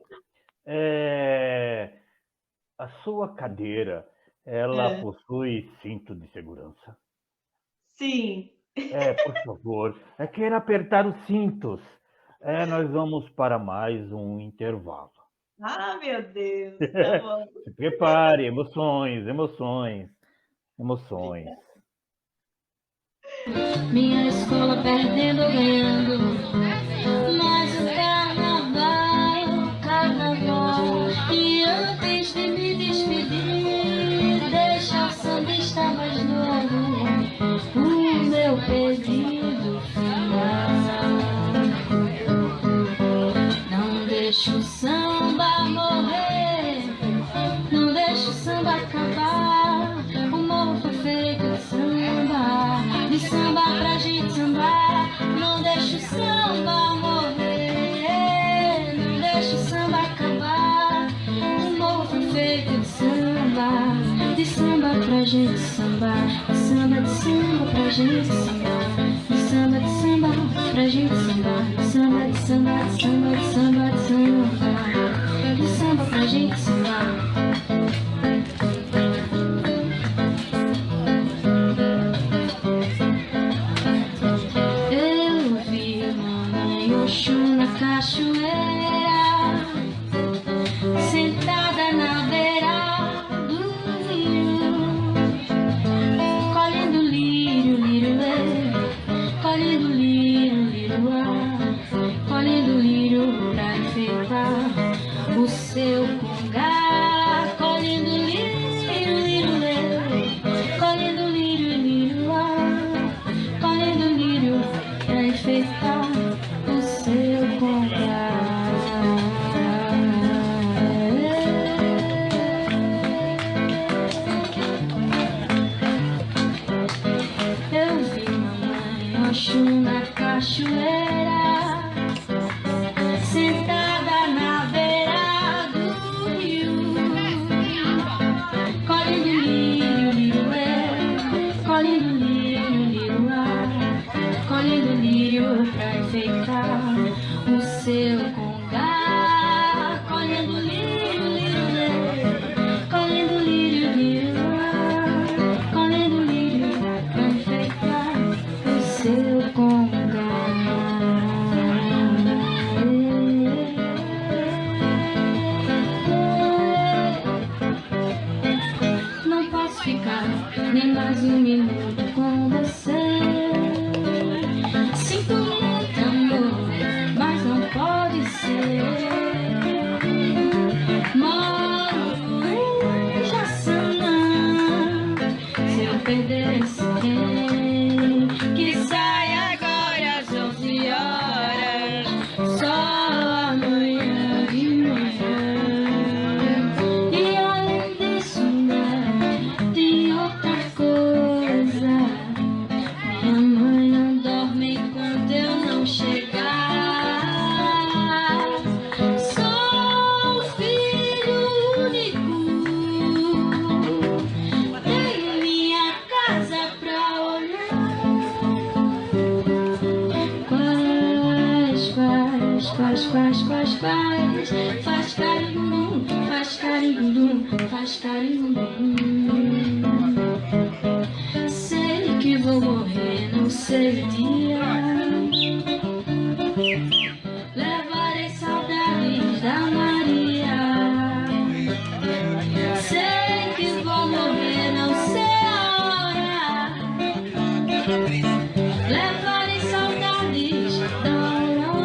a sua cadeira, ela possui cinto de segurança? Sim. Por favor, queira apertar os cintos. Nós vamos para mais um intervalo. Ah, meu Deus, tá bom. Se prepare, emoções, emoções, emoções. Minha escola perdendo, ganhando, mas o carnaval. E antes de me despedir, deixa o sambista mais novo, o meu pedido final. Não deixa o samba morrer, não deixa o samba acabar. O morro foi feito de samba pra gente sambar. Não deixa o samba morrer, não deixa o samba acabar. O morro foi feito de samba pra gente sambar. De samba pra gente sambar. De samba pra gente sambar. De samba, de samba, de samba, de samba, de samba. De samba pra gente sambar. Eu vi uma seu congá, colhendo lírio, lírio, lê, colhendo lírio, lírio, lá, colhendo lírio pra enfeitar o seu congá. Eu vi mamãe Oxum na cachoeira, sentada na beira do rio, colhendo lírio, lírio, é, colhendo lírio, lírio, lá, colhendo lírio pra enfeitar o seu congá, colhendo lírio, lírio, é, colhendo lírio, lírio, lá, colhendo lírio pra enfeitar o seu congá. Não posso ficar nem mais um minuto com você. Sinto muito amor, mas não pode ser. Moro em Jaçanã. Se eu perder esse trem que sai agora às 11 horas, só amanhã de manhã. E além disso, né, tem outra coisa. Minha mãe não dorme enquanto eu não chegar. Sou filho único, tenho minha casa pra olhar. Faz carinho, faz carinho, faz carinho. Sei que vou morrer, não sei o dia. Levarei saudades da Maria. Sei que vou morrer, não sei a hora. Levarei saudades da Aurora.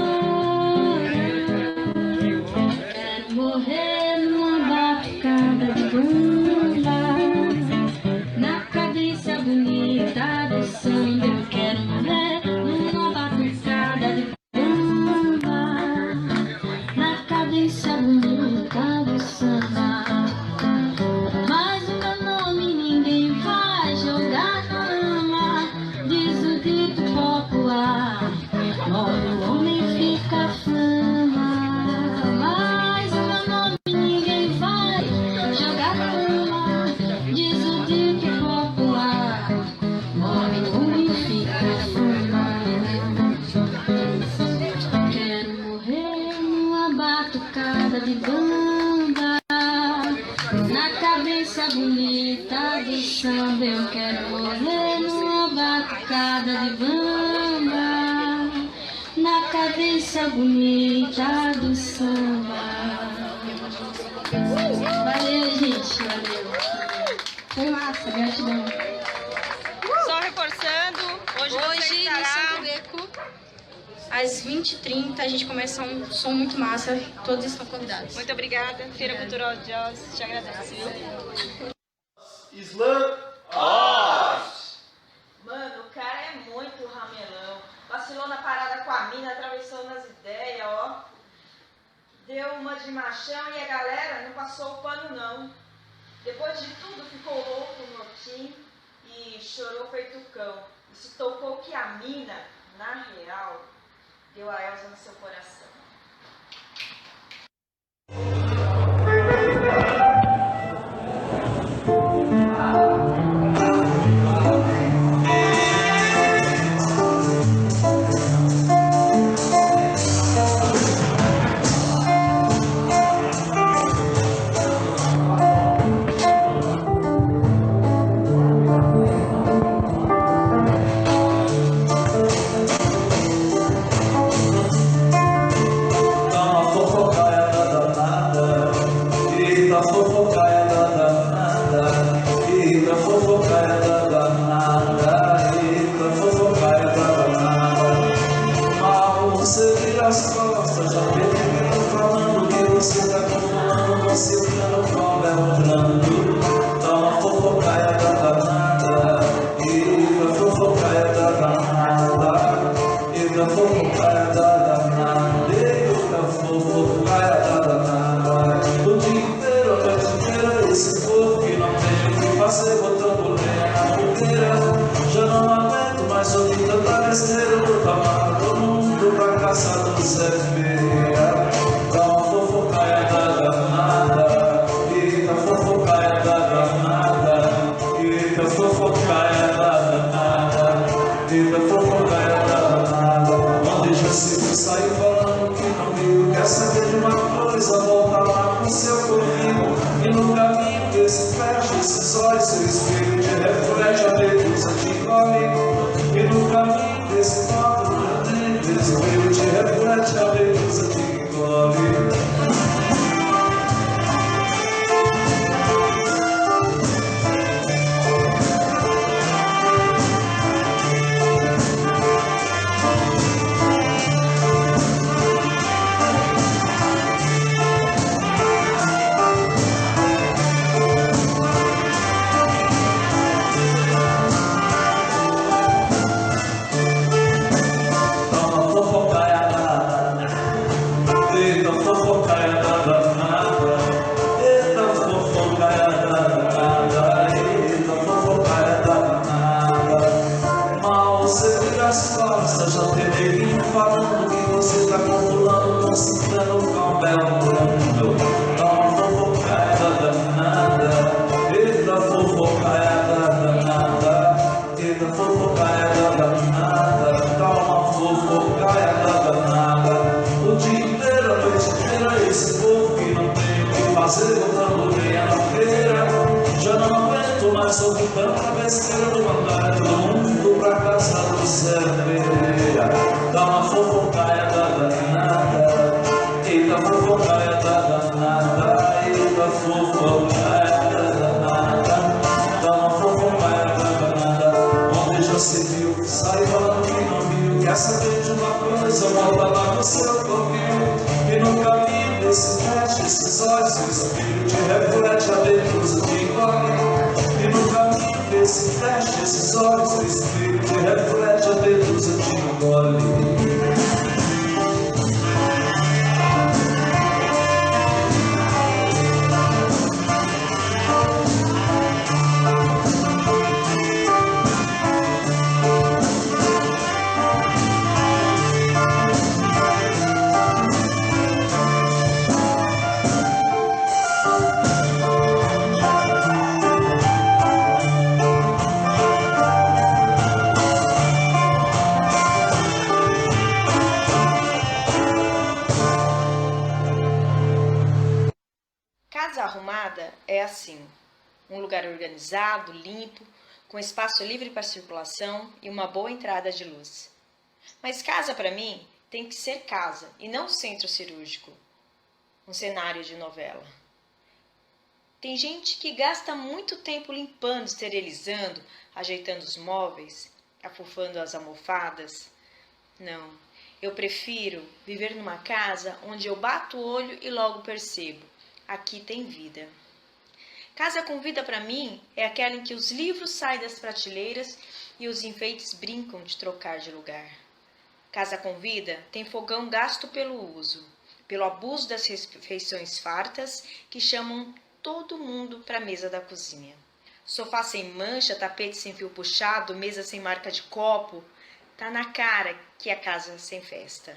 Quero morrer numa batucada de bamba, na cadência bonita do samba. Eu quero morrer numa batucada de bamba, na cadência bonita do samba. Mas o meu nome ninguém vai jogar na lama, diz o dito popular. Morre o homem, fica a fama. Mas o meu nome ninguém vai jogar na lama, diz o dito popular. Morre o homem, fica a fama. Quero morrer numa batucada de bamba, na cabeça bonita do samba. Eu quero morrer numa batucada de bamba, na cabeça bonita do samba. Valeu, gente, valeu. Foi massa, gratidão. Só reforçando, hoje você Hoje, estará... no Santo Beco, às 20h30, a gente começa um som muito massa. Todos estão convidados. Muito obrigada, Feira Cultural de Oz, te agradeço. Mano, o cara é muito ramelão. Vacilou na parada com a mina, atravessou nas ideias, ó. Deu uma de machão e a galera não passou o pano, não. Depois de tudo, ficou louco no motim e chorou feito cão. E se tocou que a mina, na real, deu a Elza no seu coração. corrido, e no caminho desse fecha esses olhos, seu espelho te reflete a beleza de amigo. E no caminho desse papo, seu espelho te reflete a beleza de amigo. Falando que você tá confulando, concentrando com o belo mundo. Dá uma fofocaiada danada, eita fofocaiada danada, eita fofocaiada danada, dá uma fofocaiada danada. O dia inteiro, a noite inteira, esse povo que não tem o que fazer, botando lenha na feira. Já não aguento mais ouvir tanta besteira do mandar todo mundo pra casa do Zé Pereira. Dá uma fofocaiada danada, eita fofocaiada danada, eita fofocaiada danada, dá uma fofocaiada danada. Onde já se viu, sai falando que não viu, quer saber de uma coisa, volta lá no seu covil. E no caminho desse fecha esses olhos, o espelho te reflete a beleza de igual. E no caminho desse fecha esses olhos, o espelho te reflete a beleza de igual. Casa arrumada é assim, um lugar organizado, limpo, com espaço livre para circulação e uma boa entrada de luz. Mas casa para mim tem que ser casa e não centro cirúrgico, um cenário de novela. Tem gente que gasta muito tempo limpando, esterilizando, ajeitando os móveis, afofando as almofadas. Não, eu prefiro viver numa casa onde eu bato o olho e logo percebo. Aqui tem vida. Casa com vida para mim é aquela em que os livros saem das prateleiras e os enfeites brincam de trocar de lugar. Casa com vida tem fogão gasto pelo uso, pelo abuso das refeições fartas que chamam todo mundo para a mesa da cozinha. Sofá sem mancha, tapete sem fio puxado, mesa sem marca de copo. Tá na cara que é casa sem festa.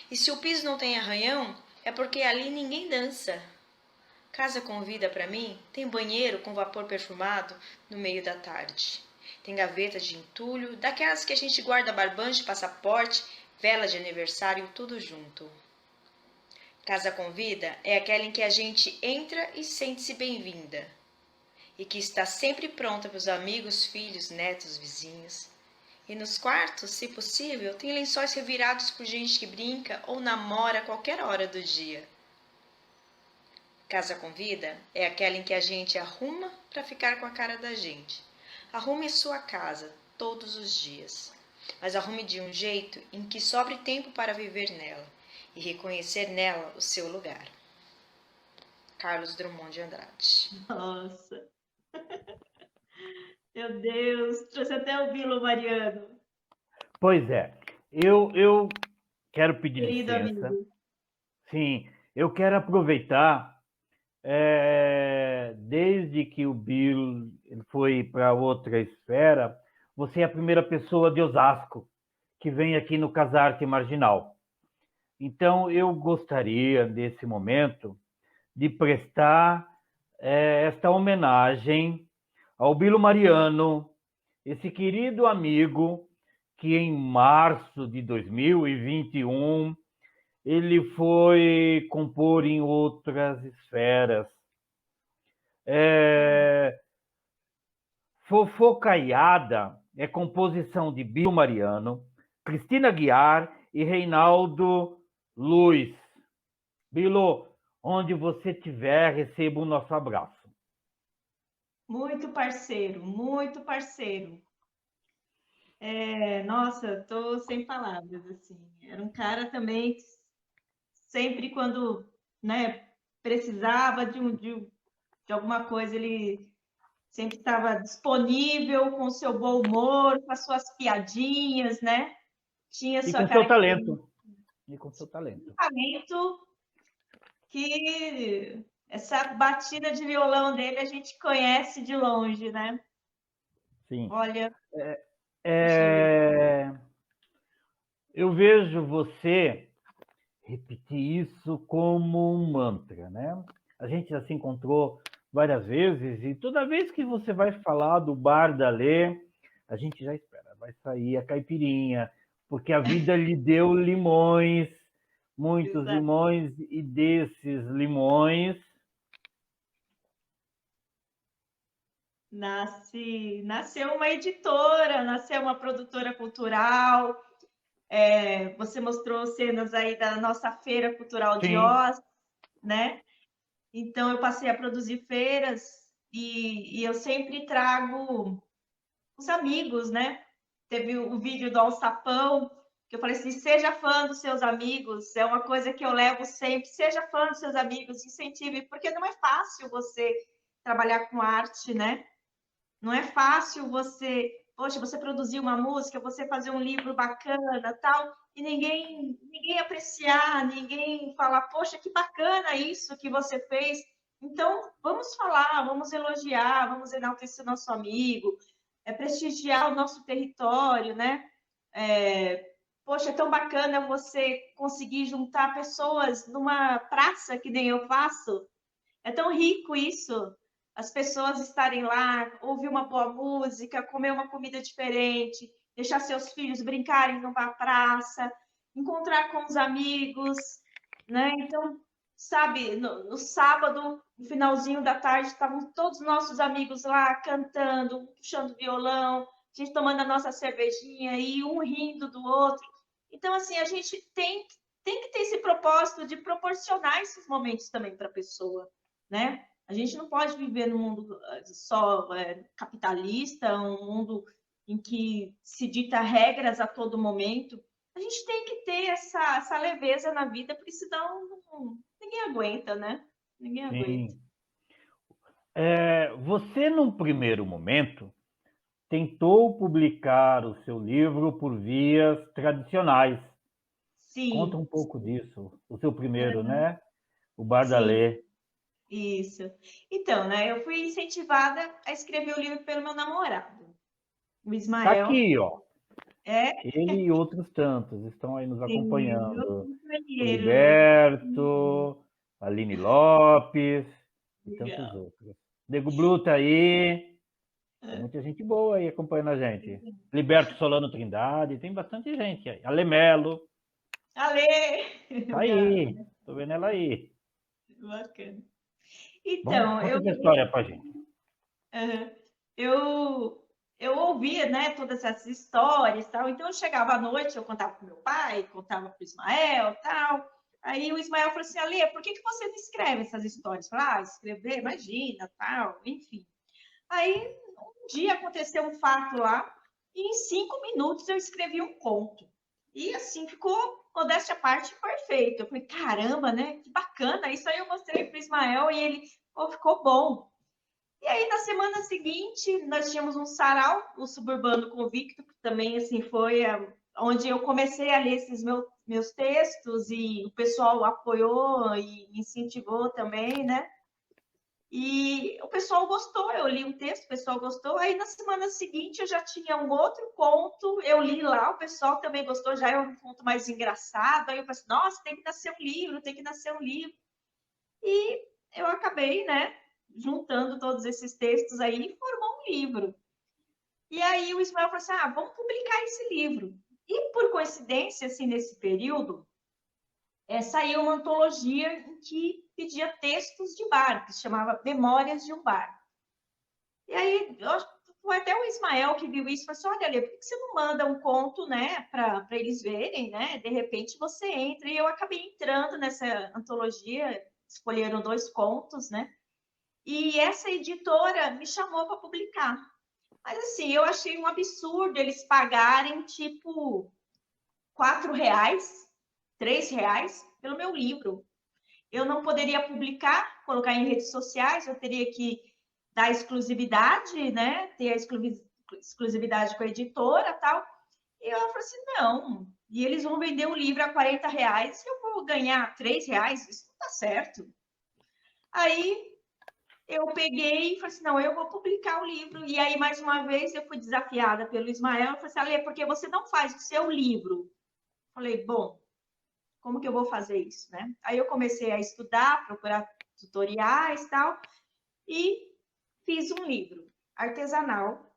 E se o piso não tem arranhão, é porque ali ninguém dança. Casa com vida para mim tem banheiro com vapor perfumado no meio da tarde. Tem gaveta de entulho, daquelas que a gente guarda barbante, passaporte, vela de aniversário, tudo junto. Casa com vida é aquela em que a gente entra e sente-se bem-vinda. E que está sempre pronta para os amigos, filhos, netos, vizinhos. E nos quartos, se possível, tem lençóis revirados por gente que brinca ou namora a qualquer hora do dia. Casa com vida é aquela em que a gente arruma para ficar com a cara da gente. Arrume sua casa todos os dias, mas arrume de um jeito em que sobre tempo para viver nela e reconhecer nela o seu lugar. Carlos Drummond de Andrade. Nossa! Meu Deus, trouxe até o Bilo Mariano. Pois é, eu quero pedir Querido licença. amigo. Sim, eu quero aproveitar, desde que o Bill foi para outra esfera, você é a primeira pessoa de Osasco que vem aqui no Casarte Marginal. Então, eu gostaria, nesse momento, de prestar esta homenagem ao Bilo Mariano, esse querido amigo que em março de 2021 ele foi compor em outras esferas. Fofocaiada é composição de Bill Mariano, Cristina Guiar e Reinaldo Luiz. Bilo, onde você estiver, receba o nosso abraço. Muito parceiro, muito parceiro. Nossa, estou sem palavras, assim. Era um cara também que sempre quando, né, precisava de alguma coisa, ele sempre estava disponível, com o seu bom humor, com as suas piadinhas, né? Tinha E sua com seu característica, talento. E com seu talento. talento que essa batida de violão dele a gente conhece de longe, né? Sim. Olha, Eu vejo você repetir isso como um mantra, né? A gente já se encontrou várias vezes e toda vez que você vai falar do Bar da Lê, a gente já espera, vai sair a caipirinha, porque a vida lhe deu limões, muitos Exato. limões, e desses limões nasceu uma editora, nasceu uma produtora cultural. Você mostrou cenas aí da nossa Feira Cultural de sim, Oz, né? Então, eu passei a produzir feiras e eu sempre trago os amigos, né? Teve o vídeo do Alçapão, que eu falei assim, seja fã dos seus amigos, é uma coisa que eu levo sempre, seja fã dos seus amigos, incentive, porque não é fácil você trabalhar com arte, né? Não é fácil você produzir uma música, você fazer um livro bacana, tal, e ninguém apreciar, ninguém falar, poxa, que bacana isso que você fez. Então, vamos falar, vamos elogiar, vamos enaltecer o nosso amigo, prestigiar o nosso território, né? Poxa, é tão bacana você conseguir juntar pessoas numa praça que nem eu faço. É tão rico isso, as pessoas estarem lá, ouvir uma boa música, comer uma comida diferente, deixar seus filhos brincarem numa praça, encontrar com os amigos, né? Então, sabe, no sábado, no finalzinho da tarde, estavam todos os nossos amigos lá cantando, um puxando violão, a gente tomando a nossa cervejinha e um rindo do outro. Então, assim, a gente tem que ter esse propósito de proporcionar esses momentos também para a pessoa, né? A gente não pode viver num mundo só capitalista, um mundo em que se dita regras a todo momento. A gente tem que ter essa leveza na vida, porque senão ninguém aguenta, né? Ninguém aguenta. sim. Você, num primeiro momento, tentou publicar o seu livro por vias tradicionais. Sim. Conta um pouco disso, o seu primeiro, né? O Bar da Sim. Lê. Isso. Então, né, eu fui incentivada a escrever o livro pelo meu namorado, o Tá Ismael. aqui, ó. É, Ele e outros tantos estão aí nos meu acompanhando. O companheiro. Liberto, a Aline Lopes e tantos Legal. outros. Nego Blue tá aí. Tem muita gente boa aí acompanhando a gente. Liberto Solano Trindade, tem bastante gente aí. A Lemelo, Ale! tá aí. Tô vendo ela aí. Bacana. Bom, Então, conta essa história pra gente. eu ouvia, né, todas essas histórias, tal. Então, eu chegava à noite, eu contava para meu pai, contava para o Ismael, tal. Aí o Ismael falou assim, Ale, por que você não escreve essas histórias? Eu falei, escrever, imagina, tal, enfim. Aí, um dia aconteceu um fato lá, e em 5 minutos eu escrevi um conto. E assim, ficou, modéstia à parte, perfeito. Eu falei, caramba, né? Que bacana. Isso aí eu mostrei para o Ismael e ele, ficou bom. E aí, na semana seguinte, nós tínhamos um sarau, o Suburbano Convicto, que também, assim, foi onde eu comecei a ler esses meus textos e o pessoal apoiou e incentivou também, né? E o pessoal gostou, eu li um texto, o pessoal gostou. Aí, na semana seguinte, eu já tinha um outro conto, eu li lá, o pessoal também gostou, já é um conto mais engraçado. Aí eu pensei, nossa, tem que nascer um livro, tem que nascer um livro. E eu acabei, né, juntando todos esses textos aí e formou um livro. E aí o Ismael falou assim, vamos publicar esse livro. E por coincidência, assim, nesse período, saiu uma antologia em que pedia textos de bar, que se chamava Memórias de um Bar. E aí, foi até o Ismael que viu isso e falou assim, olha, Lê, por que você não manda um conto, né, para eles verem, né? De repente você entra. E eu acabei entrando nessa antologia, escolheram 2 contos, né? E essa editora me chamou para publicar. Mas assim, eu achei um absurdo eles pagarem, tipo, R$4, R$3 pelo meu livro. Eu não poderia publicar, colocar em redes sociais, eu teria que dar exclusividade, né? Ter a exclusividade com a editora e tal. E eu falei assim, não. E eles vão vender um livro a R$40 e eu vou ganhar R$3? Isso não tá certo. Aí eu peguei e falei assim, não, eu vou publicar o livro. E aí, mais uma vez, eu fui desafiada pelo Ismael. Eu falei assim, Ale, por que você não faz o seu livro? Falei, bom, como que eu vou fazer isso, né? Aí eu comecei a estudar, procurar tutoriais e tal, e fiz um livro artesanal.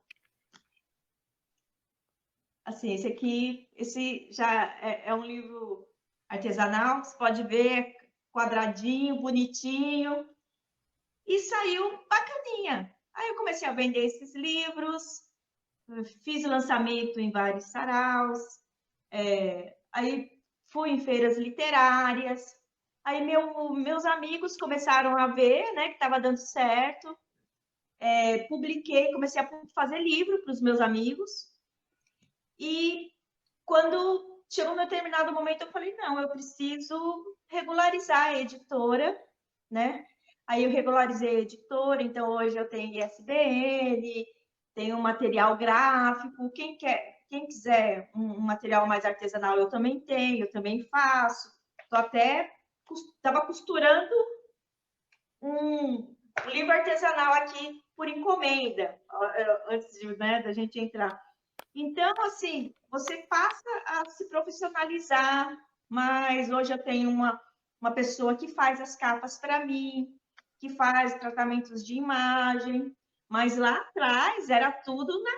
Assim, esse já é um livro artesanal, você pode ver, quadradinho, bonitinho, e saiu bacaninha. Aí eu comecei a vender esses livros, fiz lançamento em vários saraus, aí fui em feiras literárias, aí meus amigos começaram a ver, né, que estava dando certo, publiquei, comecei a fazer livro para os meus amigos, e quando chegou um determinado momento, eu falei, não, eu preciso regularizar a editora, né? Aí eu regularizei a editora, então hoje eu tenho ISBN, tenho material gráfico, quem quiser um material mais artesanal, eu também tenho, eu também faço. Estava costurando um livro artesanal aqui por encomenda, antes da gente entrar. Então, assim, você passa a se profissionalizar, mas hoje eu tenho uma pessoa que faz as capas para mim, que faz tratamentos de imagem, mas lá atrás era tudo na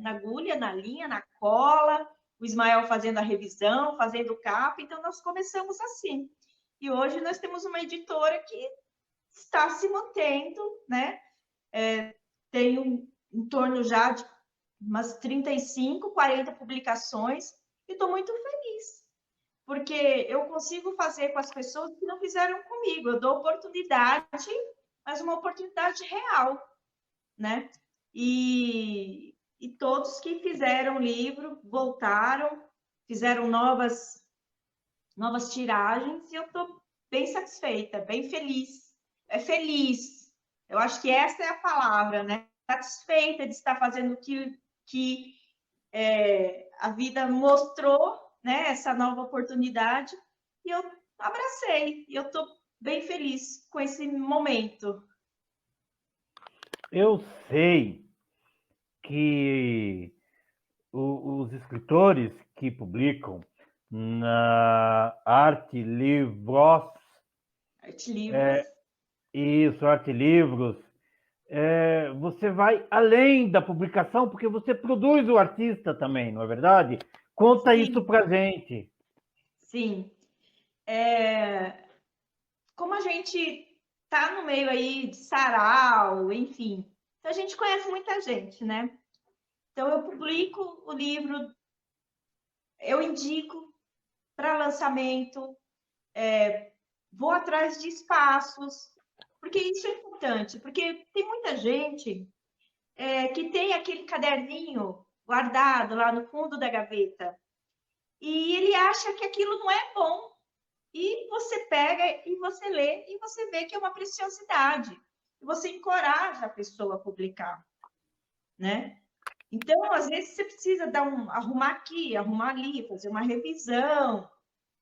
agulha, na linha, na cola, o Ismael fazendo a revisão, fazendo capa, então nós começamos assim. E hoje nós temos uma editora que está se mantendo, né? Tem em torno já de umas 35, 40 publicações, e estou muito feliz, porque eu consigo fazer com as pessoas que não fizeram comigo, eu dou oportunidade, mas uma oportunidade real, né? E todos que fizeram o livro voltaram, fizeram novas tiragens, e eu estou bem satisfeita, bem feliz. Feliz, eu acho que essa é a palavra, né? Satisfeita de estar fazendo o que a vida mostrou, né, essa nova oportunidade, e eu abracei, e eu estou bem feliz com esse momento. Eu sei que os escritores que publicam na Arte Livros, Arte Livros, você vai além da publicação, porque você produz o artista também, não é verdade? Conta Sim. Isso pra gente. Sim. Como a gente tá no meio aí de sarau, enfim, então a gente conhece muita gente, né? Então eu publico o livro, eu indico para lançamento, vou atrás de espaços, porque isso é importante, porque tem muita gente que tem aquele caderninho guardado lá no fundo da gaveta e ele acha que aquilo não é bom. E você pega e você lê e você vê que é uma preciosidade. E você encoraja a pessoa a publicar, né? Então, às vezes, você precisa arrumar aqui, arrumar ali, fazer uma revisão,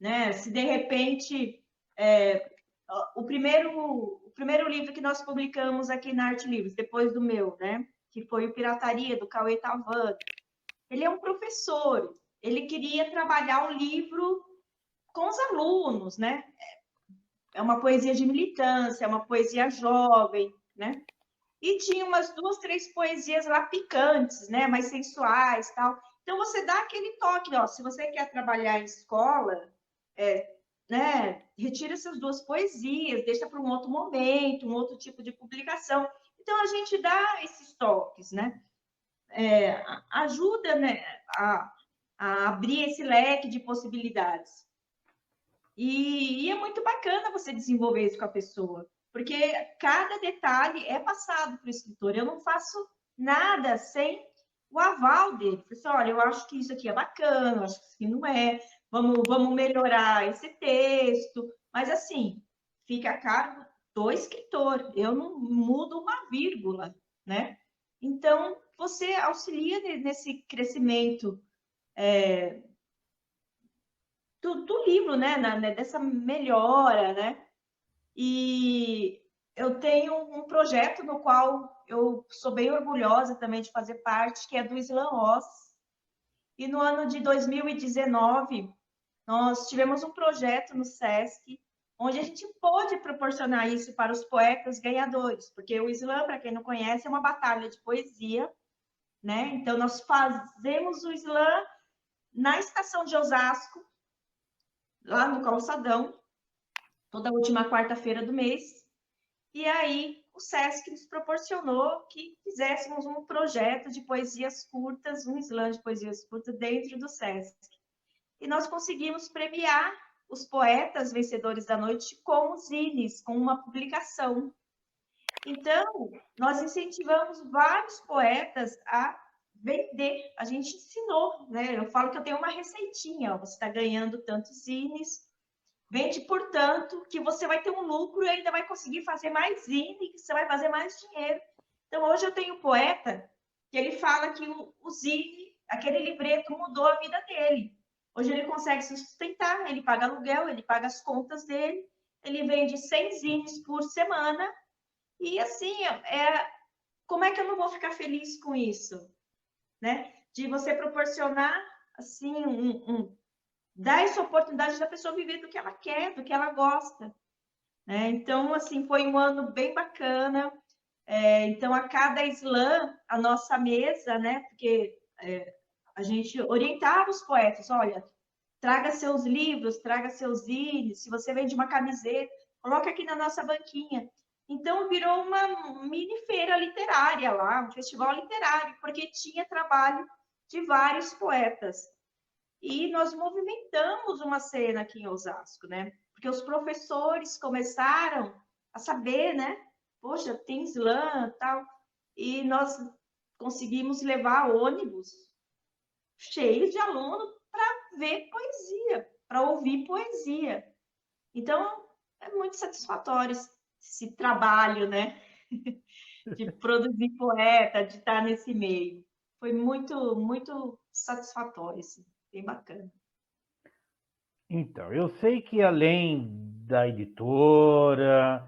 né? Se, de repente, o primeiro livro que nós publicamos aqui na Arte Livros, depois do meu, né? Que foi o Pirataria, do Cauê Tavani. Ele é um professor, ele queria trabalhar o livro com os alunos, né? É uma poesia de militância, é uma poesia jovem, né? E tinha umas 2, 3 poesias lá picantes, né? Mais sensuais, tal. Então você dá aquele toque, ó. Se você quer trabalhar em escola, né, retira essas duas poesias, deixa para um outro momento, um outro tipo de publicação. Então, a gente dá esses toques, né? Ajuda, né, a abrir esse leque de possibilidades. E é muito bacana você desenvolver isso com a pessoa, porque cada detalhe é passado para o escritor. Eu não faço nada sem o aval dele. Assim, olha, eu acho que isso aqui é bacana, eu acho que isso aqui não é, vamos melhorar esse texto. Mas, assim, fica a cargo do escritor, eu não mudo uma vírgula, né? Então, você auxilia nesse crescimento do livro, né? Dessa melhora, né? E eu tenho um projeto no qual eu sou bem orgulhosa também de fazer parte, que é do Islam Oz. E no ano de 2019, nós tivemos um projeto no SESC, onde a gente pôde proporcionar isso para os poetas ganhadores, porque o Slam, para quem não conhece, é uma batalha de poesia, né? Então, nós fazemos o Slam na estação de Osasco, lá no Calçadão, toda última quarta-feira do mês. E aí, o SESC nos proporcionou que fizéssemos um projeto de poesias curtas, um slam de poesias curtas dentro do SESC. E nós conseguimos premiar os poetas vencedores da noite com zines, com uma publicação. Então, nós incentivamos vários poetas a vender. A gente ensinou, né? Eu falo que eu tenho uma receitinha, ó, você está ganhando tantos zines, vende por tanto, que você vai ter um lucro e ainda vai conseguir fazer mais zine, que você vai fazer mais dinheiro. Então, hoje eu tenho um poeta que ele fala que o zine, aquele livreto, mudou a vida dele. Hoje ele consegue se sustentar, ele paga aluguel, ele paga as contas dele, ele vende 100 zines por semana, e assim, como é que eu não vou ficar feliz com isso? Né? De você proporcionar, assim, dar essa oportunidade da pessoa viver do que ela quer, do que ela gosta. Né? Então, assim, foi um ano bem bacana. Então, a cada slam, a nossa mesa, né? Porque a gente orientava os poetas, olha, traga seus livros, traga seus zines, se você vende uma camiseta, coloca aqui na nossa banquinha. Então, virou uma mini feira literária lá, um festival literário, porque tinha trabalho de vários poetas. E nós movimentamos uma cena aqui em Osasco, né? Porque os professores começaram a saber, né? Poxa, tem slam e tal. E nós conseguimos levar ônibus cheios de alunos para ver poesia, para ouvir poesia. Então, é muito satisfatório esse trabalho, né? De produzir poeta, de estar nesse meio. Foi muito, muito satisfatório, assim, bem bacana. Então, eu sei que além da editora,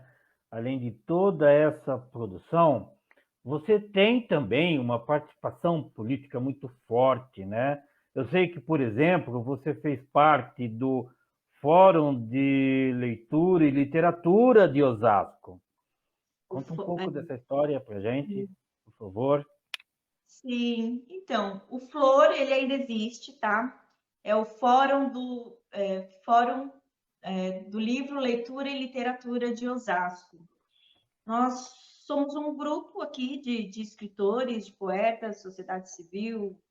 além de toda essa produção, você tem também uma participação política muito forte, né? Eu sei que, por exemplo, você fez parte do Fórum de Leitura e Literatura de Osasco. Conta um pouco dessa história para a gente, por favor. Sim, então, o Flor, ele ainda existe, tá? É o Fórum do Livro, Leitura e Literatura de Osasco. Nós somos um grupo aqui de escritores, de poetas, sociedade civil.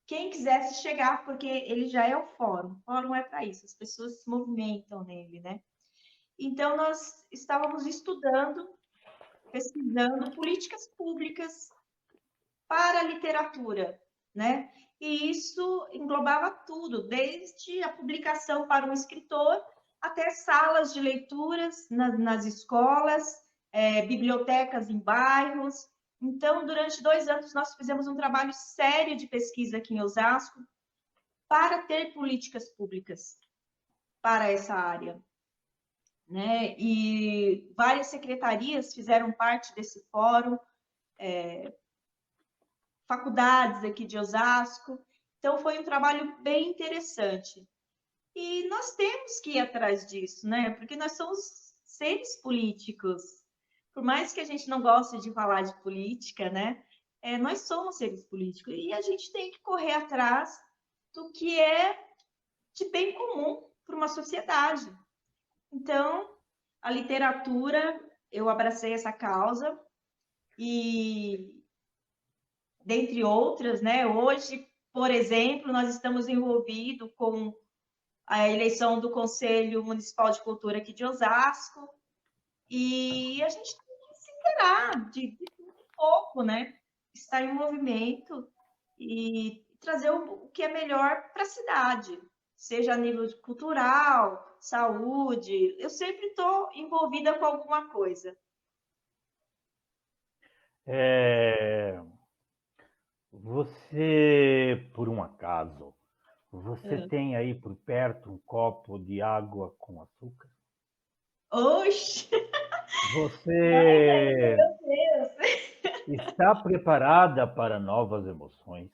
Quem quisesse chegar, porque ele já é o fórum. O fórum é para isso, as pessoas se movimentam nele, né? Então, nós estávamos estudando, pesquisando políticas públicas para a literatura, né? E isso englobava tudo, desde a publicação para um escritor até salas de leituras nas escolas, bibliotecas em bairros. Então, durante 2 anos, nós fizemos um trabalho sério de pesquisa aqui em Osasco para ter políticas públicas para essa área. Né? E várias secretarias fizeram parte desse fórum, faculdades aqui de Osasco. Então, foi um trabalho bem interessante. E nós temos que ir atrás disso, né? Porque nós somos seres políticos. Por mais que a gente não goste de falar de política, né? Nós somos seres políticos e a gente tem que correr atrás do que é de bem comum para uma sociedade. Então, a literatura, eu abracei essa causa e, dentre outras, né, hoje, por exemplo, nós estamos envolvidos com a eleição do Conselho Municipal de Cultura aqui de Osasco e a gente tem que se inteirar de um pouco, né, estar em movimento e trazer o que é melhor para a cidade, seja a nível cultural, saúde. Eu sempre estou envolvida com alguma coisa. Você, por um acaso, você tem aí por perto um copo de água com açúcar? Oxe! Você Meu Deus! está preparada para novas emoções?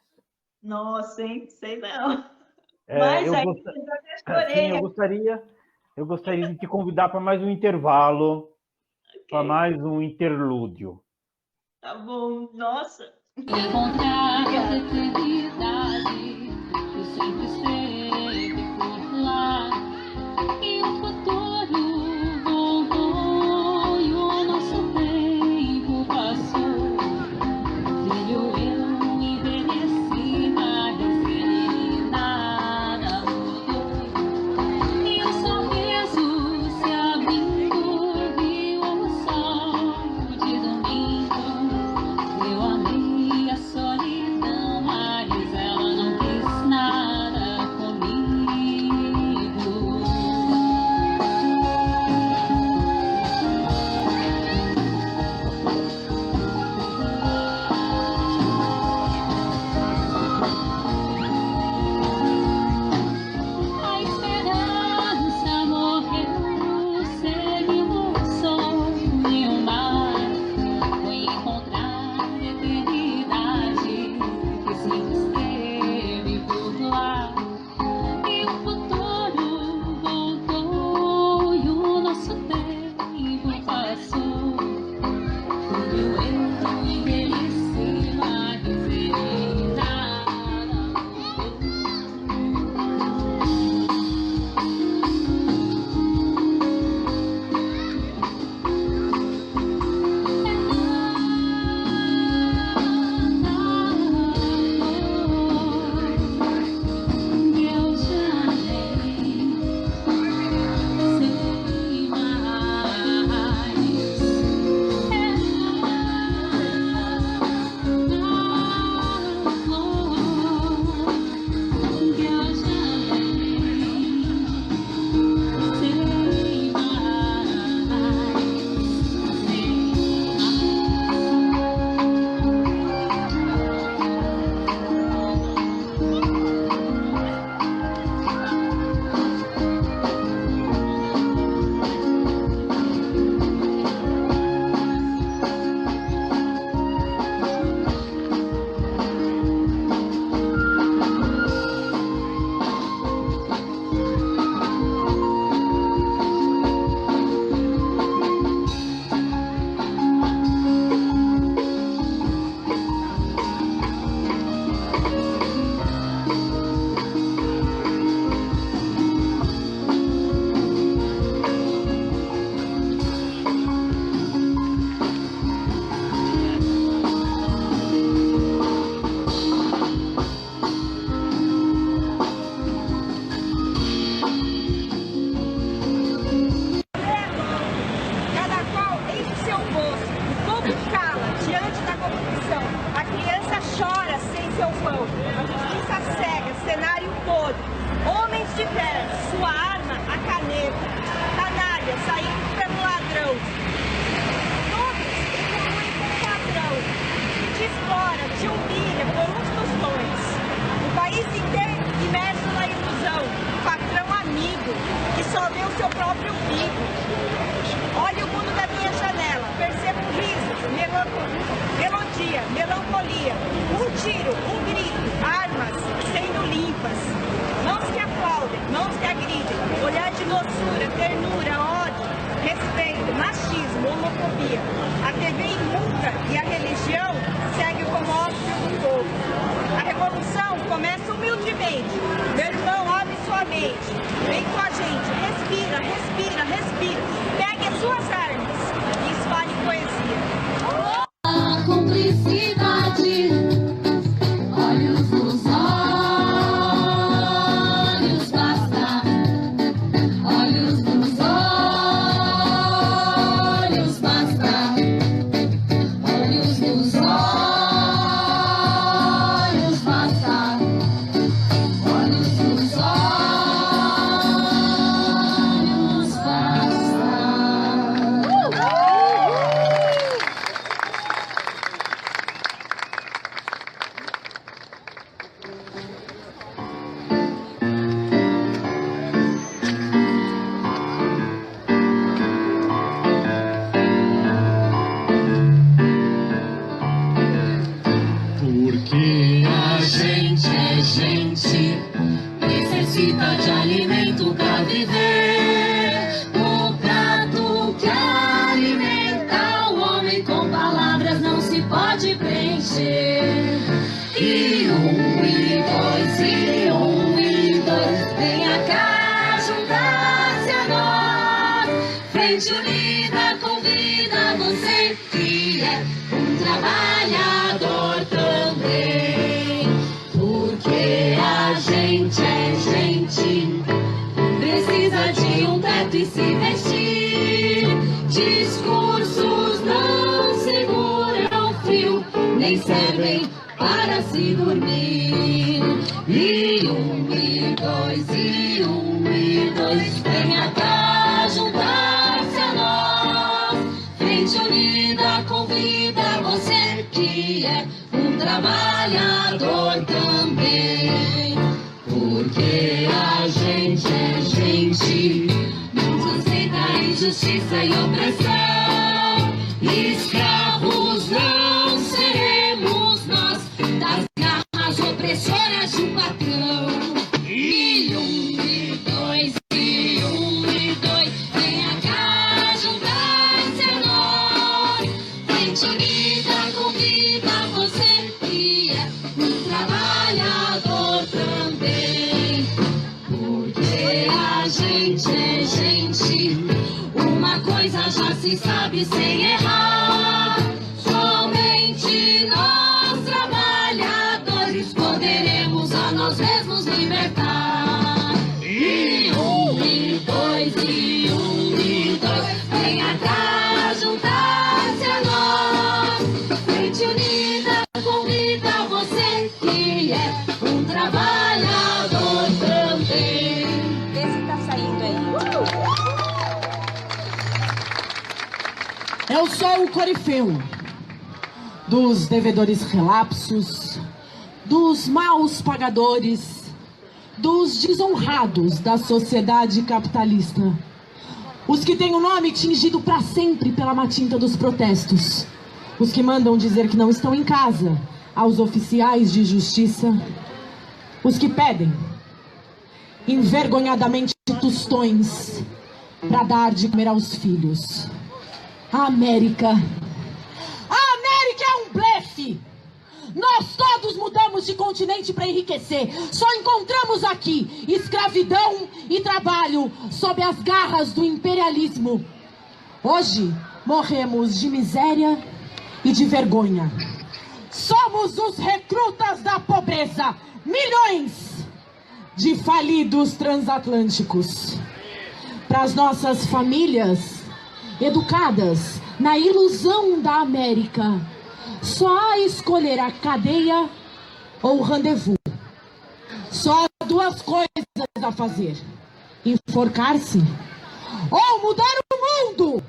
Nossa, hein? Sei não. É, Mas aí eu gostaria de te convidar para mais um intervalo, para mais um interlúdio. Tá bom, nossa. Encontrar a eternidade, eu sempre esteve por lá. E o futuro voltou e o nosso tempo passou. Filho, eu envelheci, mas nada mudou. E o sorriso se abrindo, viu o sol de domingo. Eu amei a solidão, mas ela não quis nada comigo. A esperança morreu, seguiu o sol e o mar. Foi encontrar a eternidade que sempre esteve por lá. E o futuro voltou e o nosso tempo passou. Filho, eu envelheci, mas nada mudou. Eu já nem sei Cada qual enche o seu bolso, o povo cala diante da corrupção, a criança chora sem seu pão, a justiça cega, cenário podre, homens de pé, sua arma, a caneta, canalha, saindo pelo ladrão, todos evoluem com o patrão, que te explora, te humilha por uns tostões, o país inteiro imerso na ilusão, patrão amigo, que só vê o seu próprio umbigo. Olha o mundo da minha janela, percebo risos, melodia, melancolia, um tiro, um grito, armas sendo limpas, mãos que aplaudem, mãos que agridem, olhar de doçura, ternura, ódio, respeito, machismo, homofobia. A TV imunda e a religião segue como óbvio do povo. A revolução começa humildemente. Meu irmão, abre sua sua mente. Vem com a gente. Respira, respira, respira. Pegue as suas armas e espalhe poesia. A cumplicidade, olhos nos olhos, basta. Olhos nos olhos, basta. Olhos nos olhos, basta. Olhos nos olhos, basta. Porque a gente é gente, necessita de alimento pra viver. O prato que alimenta o homem com palavras não se pode preencher. E um e dois, venha cá juntar-se a nós. Frente unida convida você que é um trabalhador também. Porque a gente é gente, precisa de um teto e se vestir. Discursos não seguram frio, nem servem para se dormir. E um e dois, venha cá juntar-se a nós. Frente unida convida você que é um trabalhador também. Porque a gente é gente, não aceita injustiça e opressão. Escravos não seremos nós das garras opressoras de um patrão. E um e dois, venha cá juntar-se a nós. Frente unida convida você que é um trabalhador também. Porque a gente é gente, uma coisa já se sabe sem errar. Somente nós, trabalhadores, poderemos a nós mesmos libertar. E um e dois, venha cá juntar-se a nós. Frente unida convida você que é um trabalhador também. Vê se tá saindo aí. Eu sou o corifeu dos devedores relapsos, dos maus pagadores, dos desonrados da sociedade capitalista. Os que têm o nome tingido para sempre pela matinta dos protestos. Os que mandam dizer que não estão em casa aos oficiais de justiça. Os que pedem, envergonhadamente, tostões para dar de comer aos filhos. A América é um blefe. Nós todos mudamos de continente para enriquecer. Só encontramos aqui escravidão e trabalho sob as garras do imperialismo. Hoje morremos de miséria e de vergonha. Somos os recrutas da pobreza. Milhões de falidos transatlânticos. Para as nossas famílias educadas na ilusão da América, só há escolher a cadeia ou o rendezvous. Só há duas coisas a fazer: enforcar-se ou mudar o mundo.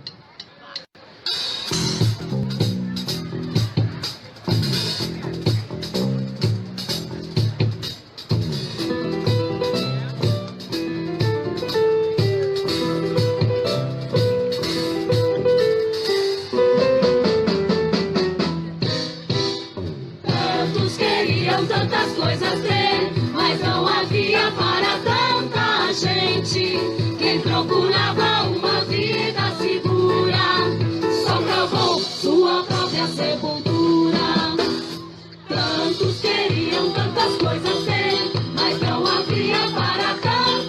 Tantas coisas ter, mas não havia para tanta gente. Quem procurava uma vida segura só cavou sua própria sepultura. Tantos queriam tantas coisas ter, mas não havia para tanta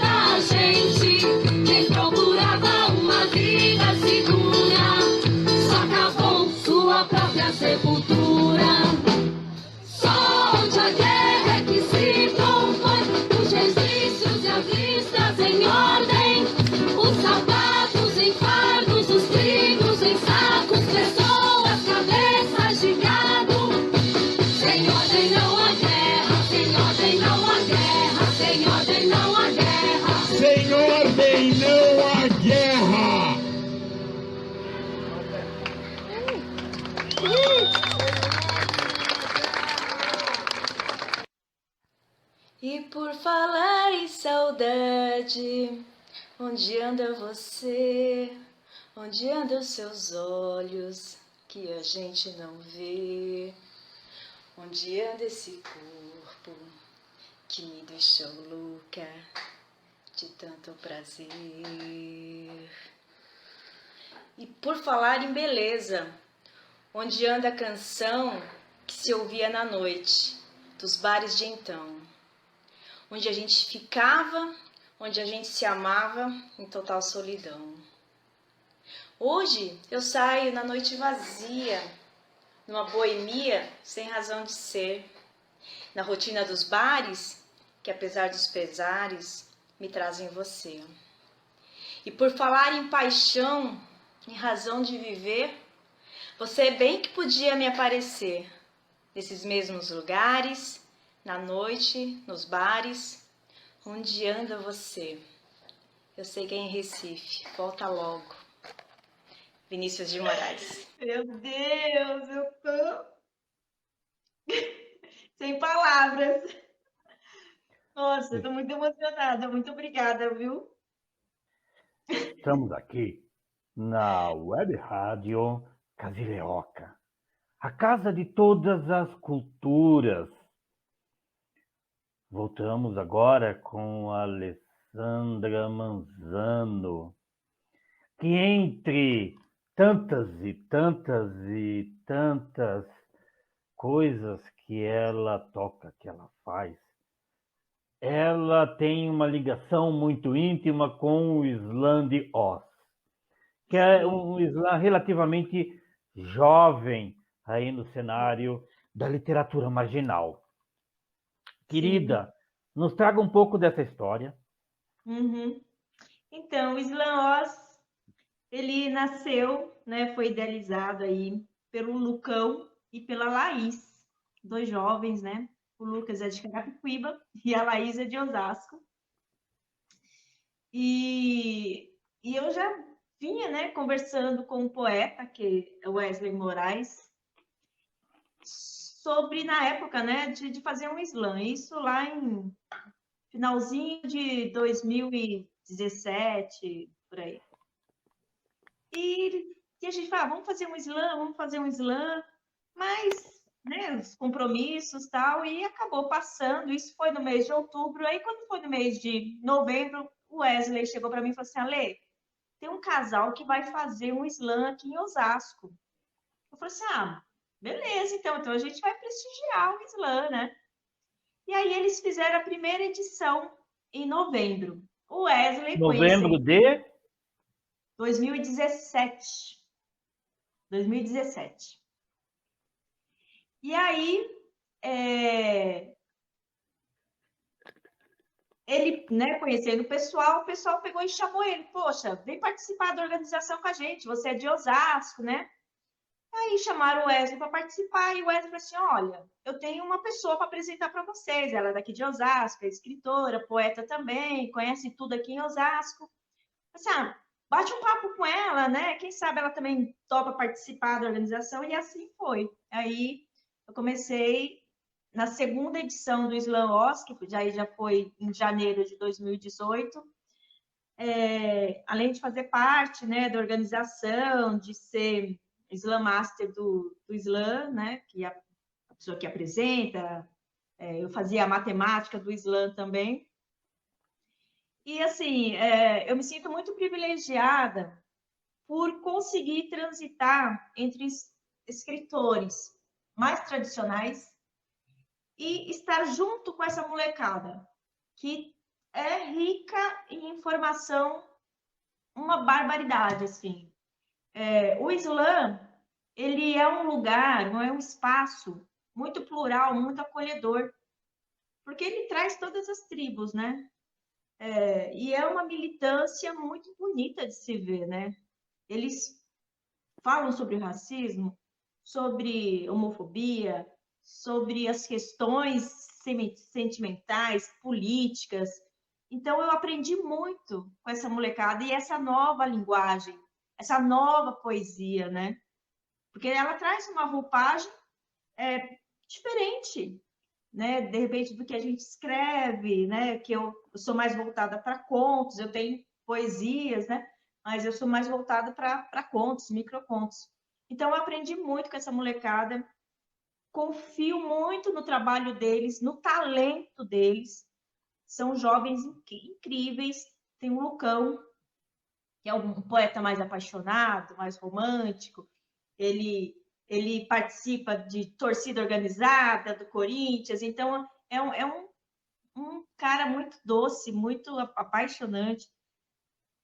a sepultura. Só onde a guerra é que se compõe os registros e as listas em ordem, os sapatos em fardos, os trigos em sacos, pessoas, cabeças de gado. Sem ordem não há guerra, sem ordem não há guerra, sem ordem não há guerra. Sem ordem não há guerra. E por falar em saudade, onde anda você? Onde andam seus olhos que a gente não vê? Onde anda esse corpo que me deixou louca de tanto prazer? E por falar em beleza, onde anda a canção que se ouvia na noite dos bares de então? Onde a gente ficava, onde a gente se amava em total solidão. Hoje eu saio na noite vazia, numa boemia sem razão de ser, na rotina dos bares que apesar dos pesares me trazem você. E por falar em paixão, em razão de viver, você bem que podia me aparecer nesses mesmos lugares, na noite, nos bares, onde anda você? Eu sei que é em Recife, volta logo. Vinícius de Moraes. Meu Deus, eu tô sem palavras. Nossa, eu tô muito emocionada. Muito obrigada, viu? Estamos aqui na Web Rádio Casileoca, a casa de todas as culturas. Voltamos agora com a Alessandra Manzano, que entre tantas e tantas e tantas coisas que ela toca, que ela faz, ela tem uma ligação muito íntima com o Islã de Oz, que é um Islã relativamente jovem aí no cenário da literatura marginal. Querida, nos traga um pouco dessa história. Uhum. Então, o Islã Oz, ele nasceu, né, foi idealizado aí pelo Lucão e pela Laís, dois jovens, né? O Lucas é de Carapicuíba e a Laís é de Osasco. E eu já vinha, né, conversando com um poeta, que é o Wesley Moraes, sobre, na época, né, de fazer um slam. Isso lá em finalzinho de 2017, por aí. E a gente fala, vamos fazer um slam, mas, né, os compromissos e tal, e acabou passando. Isso foi no mês de outubro. Aí, quando foi no mês de novembro, o Wesley chegou para mim e falou assim, Ale, tem um casal que vai fazer um slam aqui em Osasco. Eu falei assim, beleza, então a gente vai prestigiar o slam, né? E aí eles fizeram a primeira edição em novembro. O Wesley Novembro de 2017. 2017. E aí ele, né, conhecendo o pessoal pegou e chamou ele. Poxa, vem participar da organização com a gente. Você é de Osasco, né? Aí chamaram o Wesley para participar e o Wesley falou assim, olha, eu tenho uma pessoa para apresentar para vocês, ela é daqui de Osasco, é escritora, poeta também, conhece tudo aqui em Osasco. Assim, bate um papo com ela, né? Quem sabe ela também topa participar da organização, e assim foi. Aí eu comecei na segunda edição do Islã Oz, que já foi em janeiro de 2018, além de fazer parte, né, da organização, de ser Slam Master do Slam, né, que é a pessoa que apresenta, eu fazia a matemática do Slam também. E, assim, eu me sinto muito privilegiada por conseguir transitar entre escritores mais tradicionais e estar junto com essa molecada, que é rica em informação, uma barbaridade, assim. O Islã, ele é um lugar, não é um espaço muito plural, muito acolhedor, porque ele traz todas as tribos, né? E é uma militância muito bonita de se ver, né? Eles falam sobre racismo, sobre homofobia, sobre as questões sentimentais, políticas. Então, eu aprendi muito com essa molecada e essa nova linguagem, essa nova poesia, né? Porque ela traz uma roupagem diferente, né? De repente, do que a gente escreve, né? Que eu sou mais voltada para contos, eu tenho poesias, né? Mas eu sou mais voltada para contos, microcontos. Então, eu aprendi muito com essa molecada, confio muito no trabalho deles, no talento deles. São jovens incríveis. Tem o Lucão, que é um poeta mais apaixonado, mais romântico. Ele participa de torcida organizada do Corinthians, então é um cara muito doce, muito apaixonante.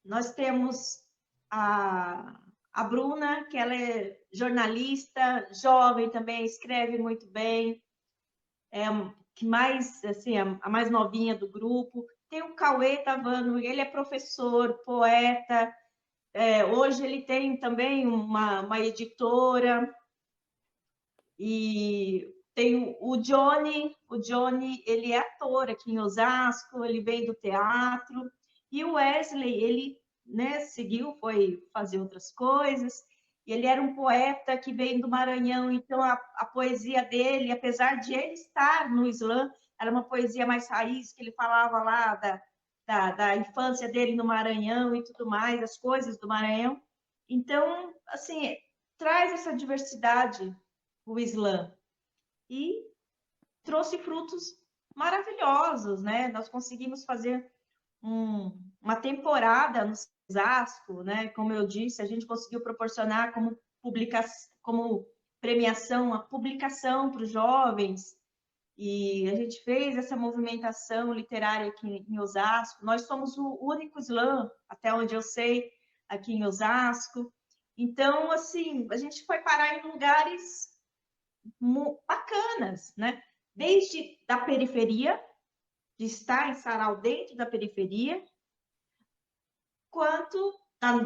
Nós temos a Bruna, que ela é jornalista, jovem também, escreve muito bem, que mais, assim, a mais novinha do grupo. Tem o Cauê Tavano, ele é professor, poeta, hoje ele tem também uma editora, e tem o Johnny, ele é ator aqui em Osasco, ele vem do teatro, e o Wesley, ele, né, seguiu, foi fazer outras coisas, e ele era um poeta que veio do Maranhão, então a poesia dele, apesar de ele estar no Islã, era uma poesia mais raiz, que ele falava lá da infância dele no Maranhão e tudo mais, as coisas do Maranhão. Então, assim, traz essa diversidade o Islã e trouxe frutos maravilhosos, né? Nós conseguimos fazer uma temporada no Osasco, né? Como eu disse, a gente conseguiu proporcionar como premiação a publicação para os jovens, e a gente fez essa movimentação literária aqui em Osasco. Nós somos o único Islã, até onde eu sei, aqui em Osasco. Então, assim, a gente foi parar em lugares bacanas, né? Desde da periferia, de estar em sarau dentro da periferia, quanto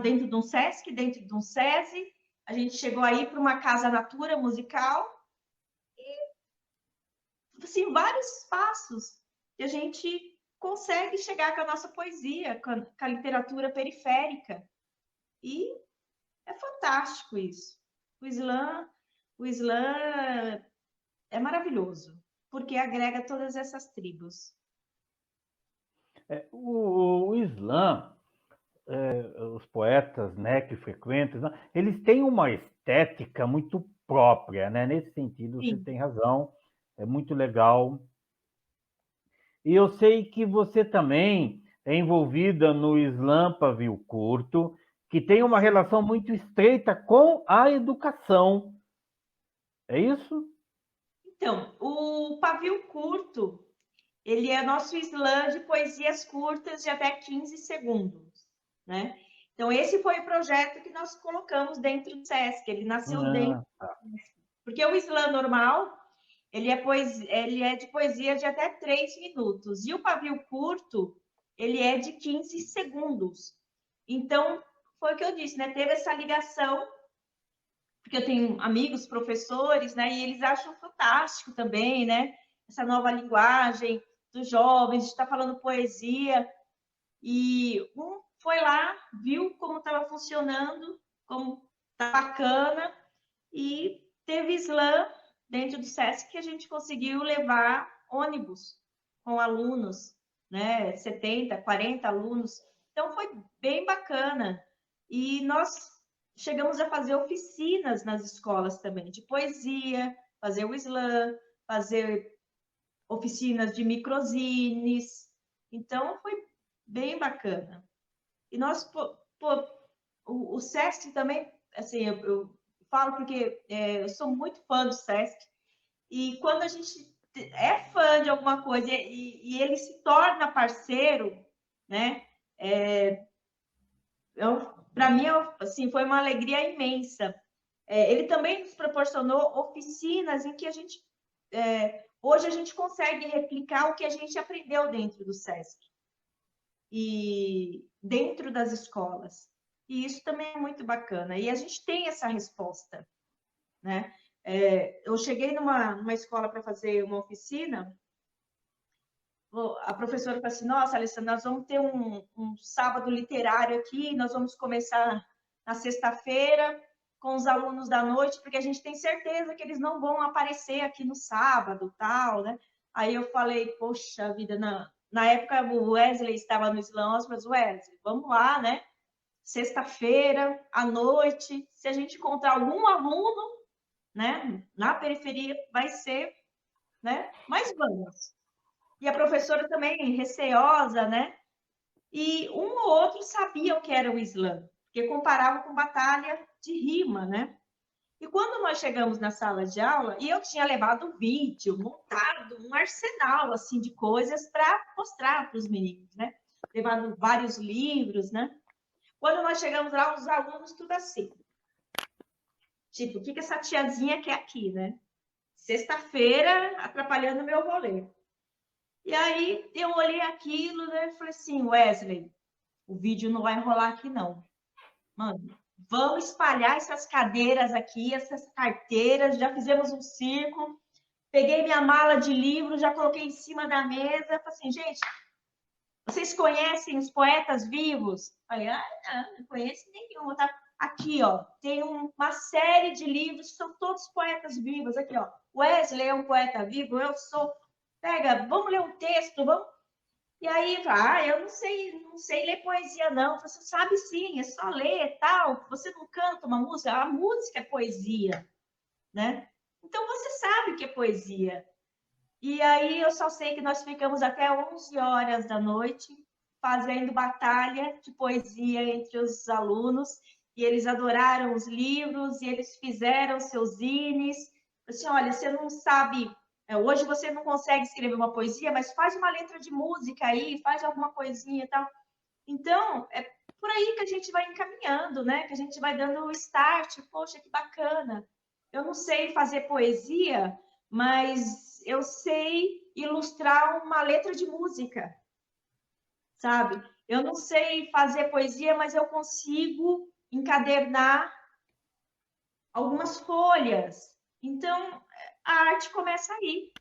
dentro de um SESC, dentro de um SESI. A gente chegou aí para uma Casa Natura musical e, assim, vários espaços que a gente consegue chegar com a nossa poesia, com a literatura periférica. E é fantástico isso. O Islã é maravilhoso, porque agrega todas essas tribos. O Islã, os poetas, né, que frequentam, eles têm uma estética muito própria, né? Nesse sentido, Sim. você tem razão, é muito legal. E eu sei que você também é envolvida no Islã Pavio Curto, que tem uma relação muito estreita com a educação. É isso? Então, o Pavio Curto, ele é nosso slam de poesias curtas de até 15 segundos, né? Então, esse foi o projeto que nós colocamos dentro do SESC, ele nasceu dentro do SESC. Porque o slam normal, ele é de poesia de até 3 minutos, e o Pavio Curto, ele é de 15 segundos. Então, foi o que eu disse, né? Teve essa ligação, porque eu tenho amigos, professores, né? E eles acham fantástico também, né? Essa nova linguagem dos jovens, de estar falando poesia. E um foi lá, viu como estava funcionando, como está bacana, e teve slam dentro do SESC que a gente conseguiu levar ônibus com alunos, né? 70, 40 alunos. Então, foi bem bacana. E nós chegamos a fazer oficinas nas escolas também, de poesia, fazer o slam, fazer oficinas de microzines. Então, foi bem bacana. E nós, o SESC também, assim, eu falo porque eu sou muito fã do SESC, e quando a gente é fã de alguma coisa e ele se torna parceiro, né? Para mim, assim, foi uma alegria imensa. Ele também nos proporcionou oficinas em que hoje a gente consegue replicar o que a gente aprendeu dentro do SESC e dentro das escolas. E isso também é muito bacana. E a gente tem essa resposta, né? Eu cheguei numa escola para fazer uma oficina, a professora falou assim, nossa, Alessandra, nós vamos ter um sábado literário aqui, nós vamos começar na sexta-feira com os alunos da noite, porque a gente tem certeza que eles não vão aparecer aqui no sábado, tal, né? Aí eu falei, poxa vida, na época o Wesley estava no Islã, mas Wesley, vamos lá, né? Sexta-feira, à noite, se a gente encontrar algum aluno, né, na periferia, vai ser, né? Mas vamos. E a professora também receosa, né? E um ou outro sabia o que era o Islã, porque comparava com batalha de rima, né? E quando nós chegamos na sala de aula, e eu tinha levado um vídeo, montado um arsenal assim de coisas para mostrar para os meninos, né? Levado vários livros, né? Quando nós chegamos lá, os alunos tudo assim. Tipo, o que essa tiazinha quer aqui, né? Sexta-feira, atrapalhando o meu rolê. E aí eu olhei aquilo, né? E falei assim, Wesley, o vídeo não vai rolar aqui, não. Mano, vamos espalhar essas cadeiras aqui, essas carteiras, já fizemos um círculo, peguei minha mala de livros, já coloquei em cima da mesa, falei assim, gente, vocês conhecem os poetas vivos? Falei, não conheço nenhum, tá? Aqui, ó, tem uma série de livros que são todos poetas vivos, aqui, ó, Wesley é um poeta vivo, eu sou, pega, vamos ler um texto, vamos. E aí, eu não sei ler poesia, não. Você sabe sim, é só ler, tal. Você não canta uma música? A música é poesia, né? Então, você sabe o que é poesia. E aí, eu só sei que nós ficamos até 11 horas da noite fazendo batalha de poesia entre os alunos. E eles adoraram os livros, e eles fizeram seus zines. Assim, olha, você não sabe... Hoje você não consegue escrever uma poesia, mas faz uma letra de música aí, faz alguma coisinha e tal. Então, é por aí que a gente vai encaminhando, né? Que a gente vai dando o start. Poxa, que bacana. Eu não sei fazer poesia, mas eu sei ilustrar uma letra de música, sabe? Eu não sei fazer poesia, mas eu consigo encadernar algumas folhas. Então, a arte começa aí,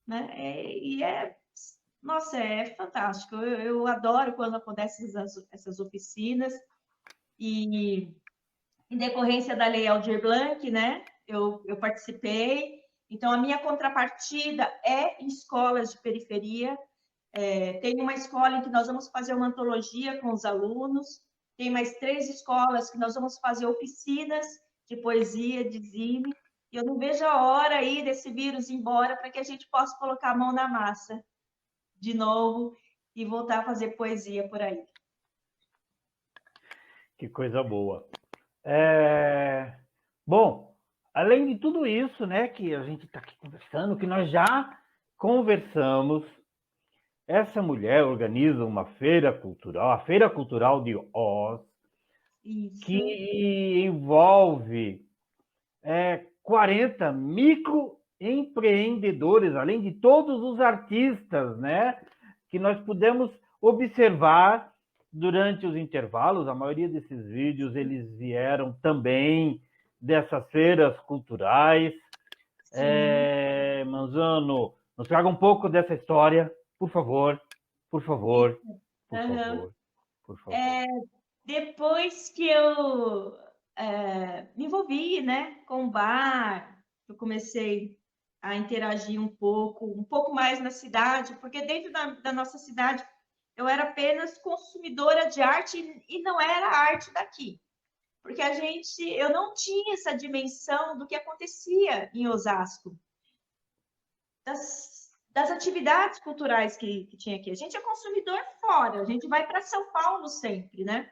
né? Nossa, é fantástico. Eu adoro quando acontecem essas oficinas. E em decorrência da Lei Aldir Blanc, né? Eu participei. Então, a minha contrapartida é em escolas de periferia. Tem uma escola em que nós vamos fazer uma antologia com os alunos. Tem mais 3 escolas que nós vamos fazer oficinas de poesia, de zine. E eu não vejo a hora aí desse vírus ir embora para que a gente possa colocar a mão na massa de novo e voltar a fazer poesia por aí. Que coisa boa. Bom, além de tudo isso, né, que a gente está aqui conversando, que nós já conversamos, essa mulher organiza uma feira cultural, a Feira Cultural de Oz, Isso. que envolve 40 microempreendedores, além de todos os artistas, né, que nós pudemos observar durante os intervalos. A maioria desses vídeos, eles vieram também dessas feiras culturais. Manzano, nos traga um pouco dessa história, por favor, por favor, por favor, por favor. Depois que eu me envolvi, né, com o bar, eu comecei a interagir um pouco mais na cidade, porque dentro da nossa cidade eu era apenas consumidora de arte e não era arte daqui, porque eu não tinha essa dimensão do que acontecia em Osasco, das atividades culturais que tinha aqui. A gente é consumidor fora, a gente vai para São Paulo sempre, né?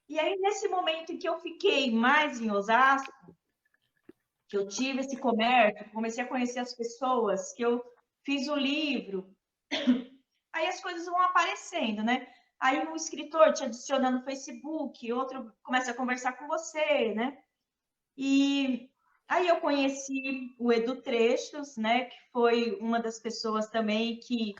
E aí, nesse momento em que eu fiquei mais em Osasco, que eu tive esse comércio, comecei a conhecer as pessoas, que eu fiz o livro, aí as coisas vão aparecendo, né? Aí um escritor te adiciona no Facebook, outro começa a conversar com você, né? E aí eu conheci o Edu Trechos, né, que foi uma das pessoas também que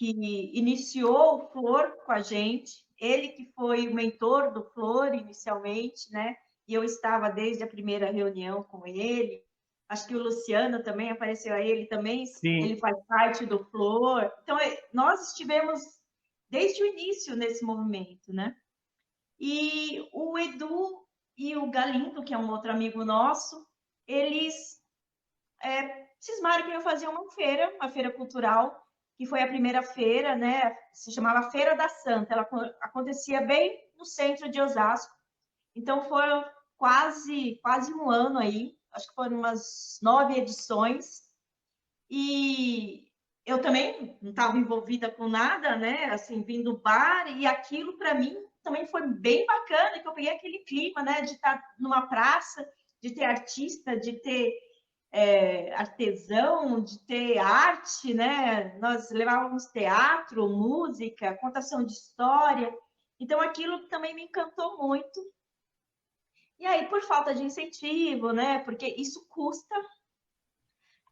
iniciou o Flor com a gente. Ele que foi o mentor do Flor inicialmente, né? E eu estava desde a primeira reunião com ele. Acho que o Luciano também apareceu aí, ele também, ele faz parte do Flor. Então, nós estivemos desde o início nesse movimento, né? E o Edu e o Galindo, que é um outro amigo nosso, eles cismaram que iam fazer uma feira cultural, que foi a primeira feira, né? Se chamava Feira da Santa. Ela acontecia bem no centro de Osasco. Então, foram quase um ano aí. Acho que foram umas 9 edições. E eu também não estava envolvida com nada, né? Assim, vim do bar. E aquilo, para mim, também foi bem bacana, que eu peguei aquele clima, né? De estar numa praça, de ter artista, de ter artesão, de ter arte, né? Nós levávamos teatro, música, contação de história. Então, aquilo também me encantou muito. E aí, por falta de incentivo, né? Porque isso custa,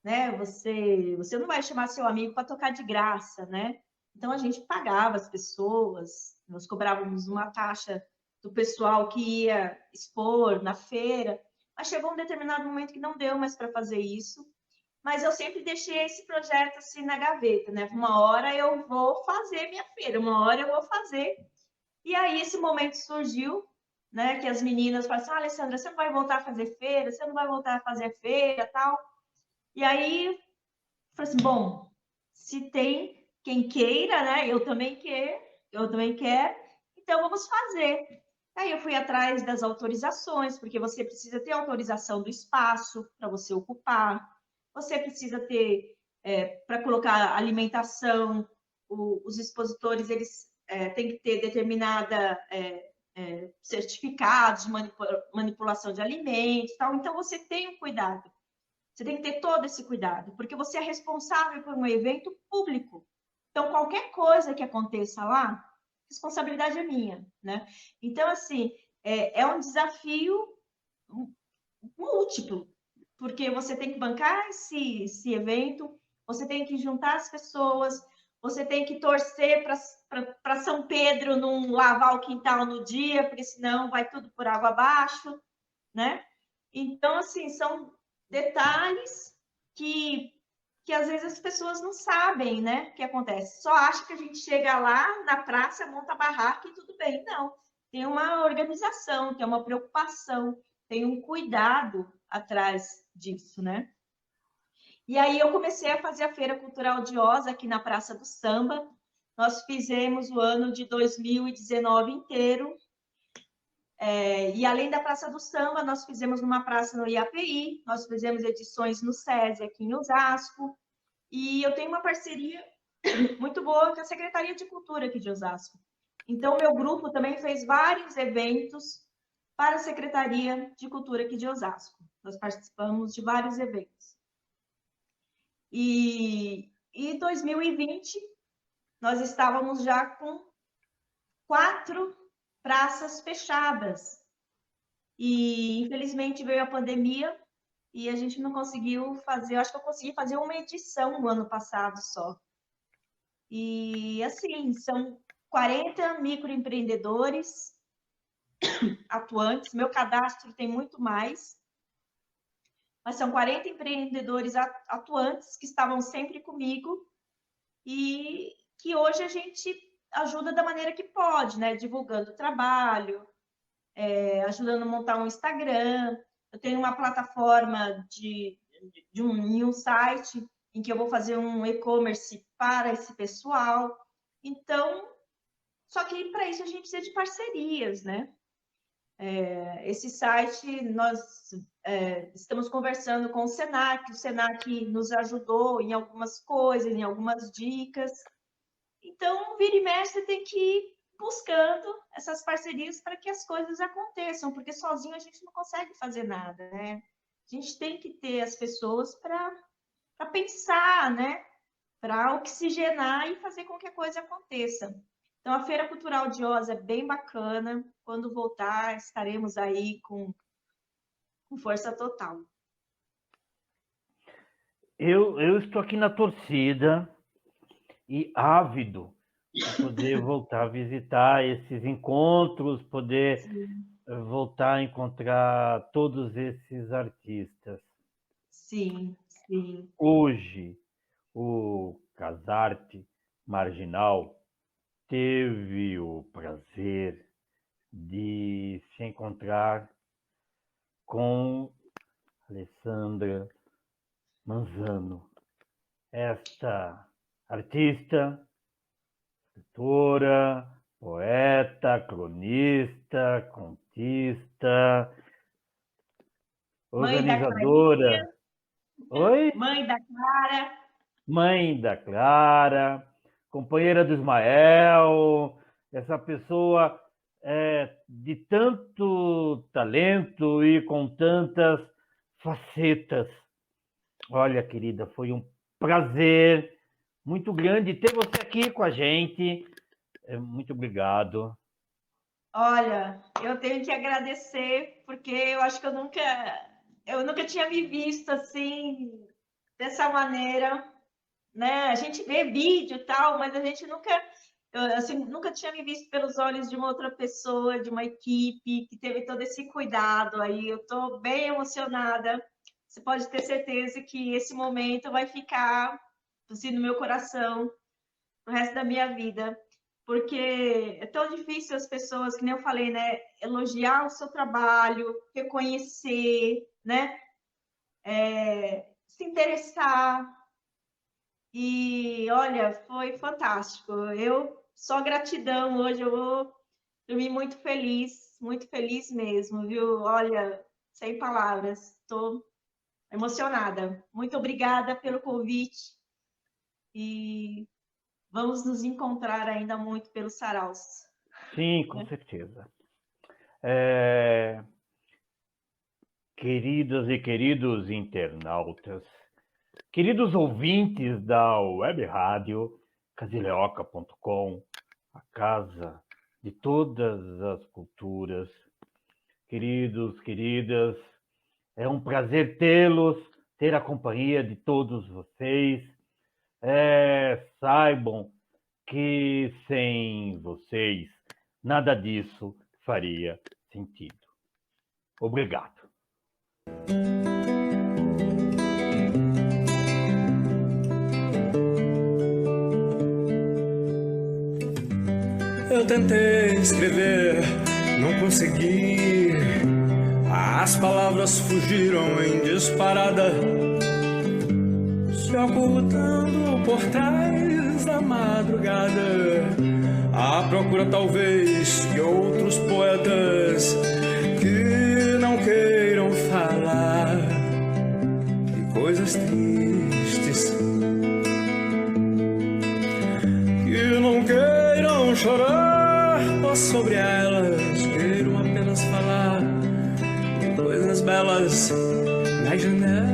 né? Você não vai chamar seu amigo para tocar de graça, né? Então, a gente pagava as pessoas, nós cobrávamos uma taxa do pessoal que ia expor na feira. Mas chegou um determinado momento que não deu mais para fazer isso. Mas eu sempre deixei esse projeto assim na gaveta, né? Uma hora eu vou fazer minha feira, uma hora eu vou fazer. E aí esse momento surgiu, né? Que as meninas falaram assim, Alessandra, você não vai voltar a fazer feira? Você não vai voltar a fazer feira, tal? E aí eu falei assim, bom, se tem quem queira, né? Eu também quero, então vamos fazer. Aí eu fui atrás das autorizações, porque você precisa ter autorização do espaço para você ocupar, você precisa ter, para colocar alimentação, os expositores, eles têm que ter determinada certificados de manipulação de alimentos, tal. Então você tem um cuidado, você tem que ter todo esse cuidado, porque você é responsável por um evento público. Então qualquer coisa que aconteça lá, responsabilidade é minha, né? Então, assim, é um desafio múltiplo, porque você tem que bancar esse evento, você tem que juntar as pessoas, você tem que torcer para São Pedro não lavar o quintal no dia, porque senão vai tudo por água abaixo, né? Então, assim, são detalhes que às vezes as pessoas não sabem, né, o que acontece. Só acha que a gente chega lá na praça, monta a barraca e tudo bem. Não, tem uma organização, tem uma preocupação, tem um cuidado atrás disso, né? E aí eu comecei a fazer a Feira Cultural de Oz aqui na Praça do Samba. Nós fizemos o ano de 2019 inteiro. E além da Praça do Samba, nós fizemos numa praça no IAPI, nós fizemos edições no SESI aqui em Osasco, e eu tenho uma parceria muito boa com a Secretaria de Cultura aqui de Osasco. Então, meu grupo também fez vários eventos para a Secretaria de Cultura aqui de Osasco. Nós participamos de vários eventos. E em 2020, nós estávamos já com 4 praças fechadas. E, infelizmente, veio a pandemia e a gente não conseguiu fazer. Eu acho que eu consegui fazer uma edição no ano passado só. E, assim, são 40 microempreendedores atuantes. Meu cadastro tem muito mais. Mas são 40 empreendedores atuantes que estavam sempre comigo e que hoje a gente ajuda da maneira que pode, né? Divulgando o trabalho, ajudando a montar um Instagram. Eu tenho uma plataforma de um site em que eu vou fazer um e-commerce para esse pessoal. Então, só que para isso a gente precisa de parcerias, né? Esse site, nós estamos conversando com o Senac nos ajudou em algumas coisas, em algumas dicas. Então, vira e mexe, você tem que ir buscando essas parcerias para que as coisas aconteçam, porque sozinho a gente não consegue fazer nada, né? A gente tem que ter as pessoas para pensar, né? Para oxigenar e fazer com que a coisa aconteça. Então, a Feira Cultural de Oz é bem bacana. Quando voltar, estaremos aí com com força total. Eu estou aqui na torcida e ávido para poder voltar a visitar esses encontros, poder voltar a encontrar todos esses artistas. Sim, sim. Hoje, o Casarte Marginal teve o prazer de se encontrar com Alessandra Manzano, esta artista, escritora, poeta, cronista, contista, organizadora. Oi? Mãe da Clara. Mãe da Clara, companheira do Ismael, essa pessoa de tanto talento e com tantas facetas. Olha, querida, foi um prazer muito grande ter você aqui com a gente. Muito obrigado. Olha, eu tenho que agradecer, porque eu acho que eu nunca tinha me visto assim, dessa maneira, né? A gente vê vídeo e tal, mas a gente nunca tinha me visto pelos olhos de uma outra pessoa, de uma equipe que teve todo esse cuidado aí. Eu estou bem emocionada. Você pode ter certeza que esse momento vai ficar assim, no meu coração pro resto da minha vida, porque é tão difícil as pessoas, que nem eu falei, né, elogiar o seu trabalho, reconhecer, né, se interessar. E olha, foi fantástico. Eu só gratidão hoje, eu vou dormir muito feliz mesmo, viu? Olha, sem palavras, estou emocionada. Muito obrigada pelo convite e vamos nos encontrar ainda muito pelos saraus. Sim, com certeza. Queridas e queridos internautas, queridos ouvintes da web rádio Cazileoca.com, a casa de todas as culturas, queridos, queridas, é um prazer tê-los, ter a companhia de todos vocês. Saibam que sem vocês nada disso faria sentido. Obrigado. Eu tentei escrever, não consegui. As palavras fugiram em disparada, se ocultando por trás da madrugada, à procura talvez de outros poetas que não queiram falar de coisas tristes, que não queiram chorar sobre elas, queiram apenas falar de coisas belas nas janelas.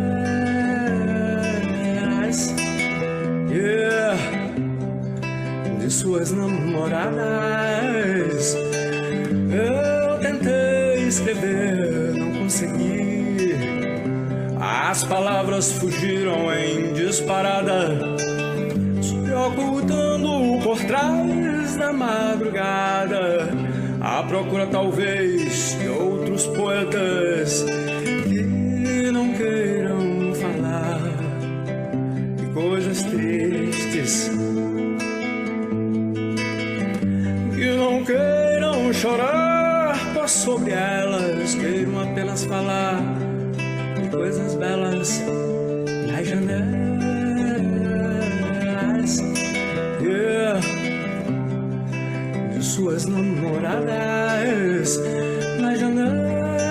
De suas namoradas. Eu tentei escrever, não consegui. As palavras fugiram em disparada, se ocultando por trás da madrugada, à procura talvez de outros poetas que não queiram falar de coisas tristes, que não queiram chorar sobre elas, queiram apenas falar de coisas belas nas janelas, de suas namoradas nas janelas.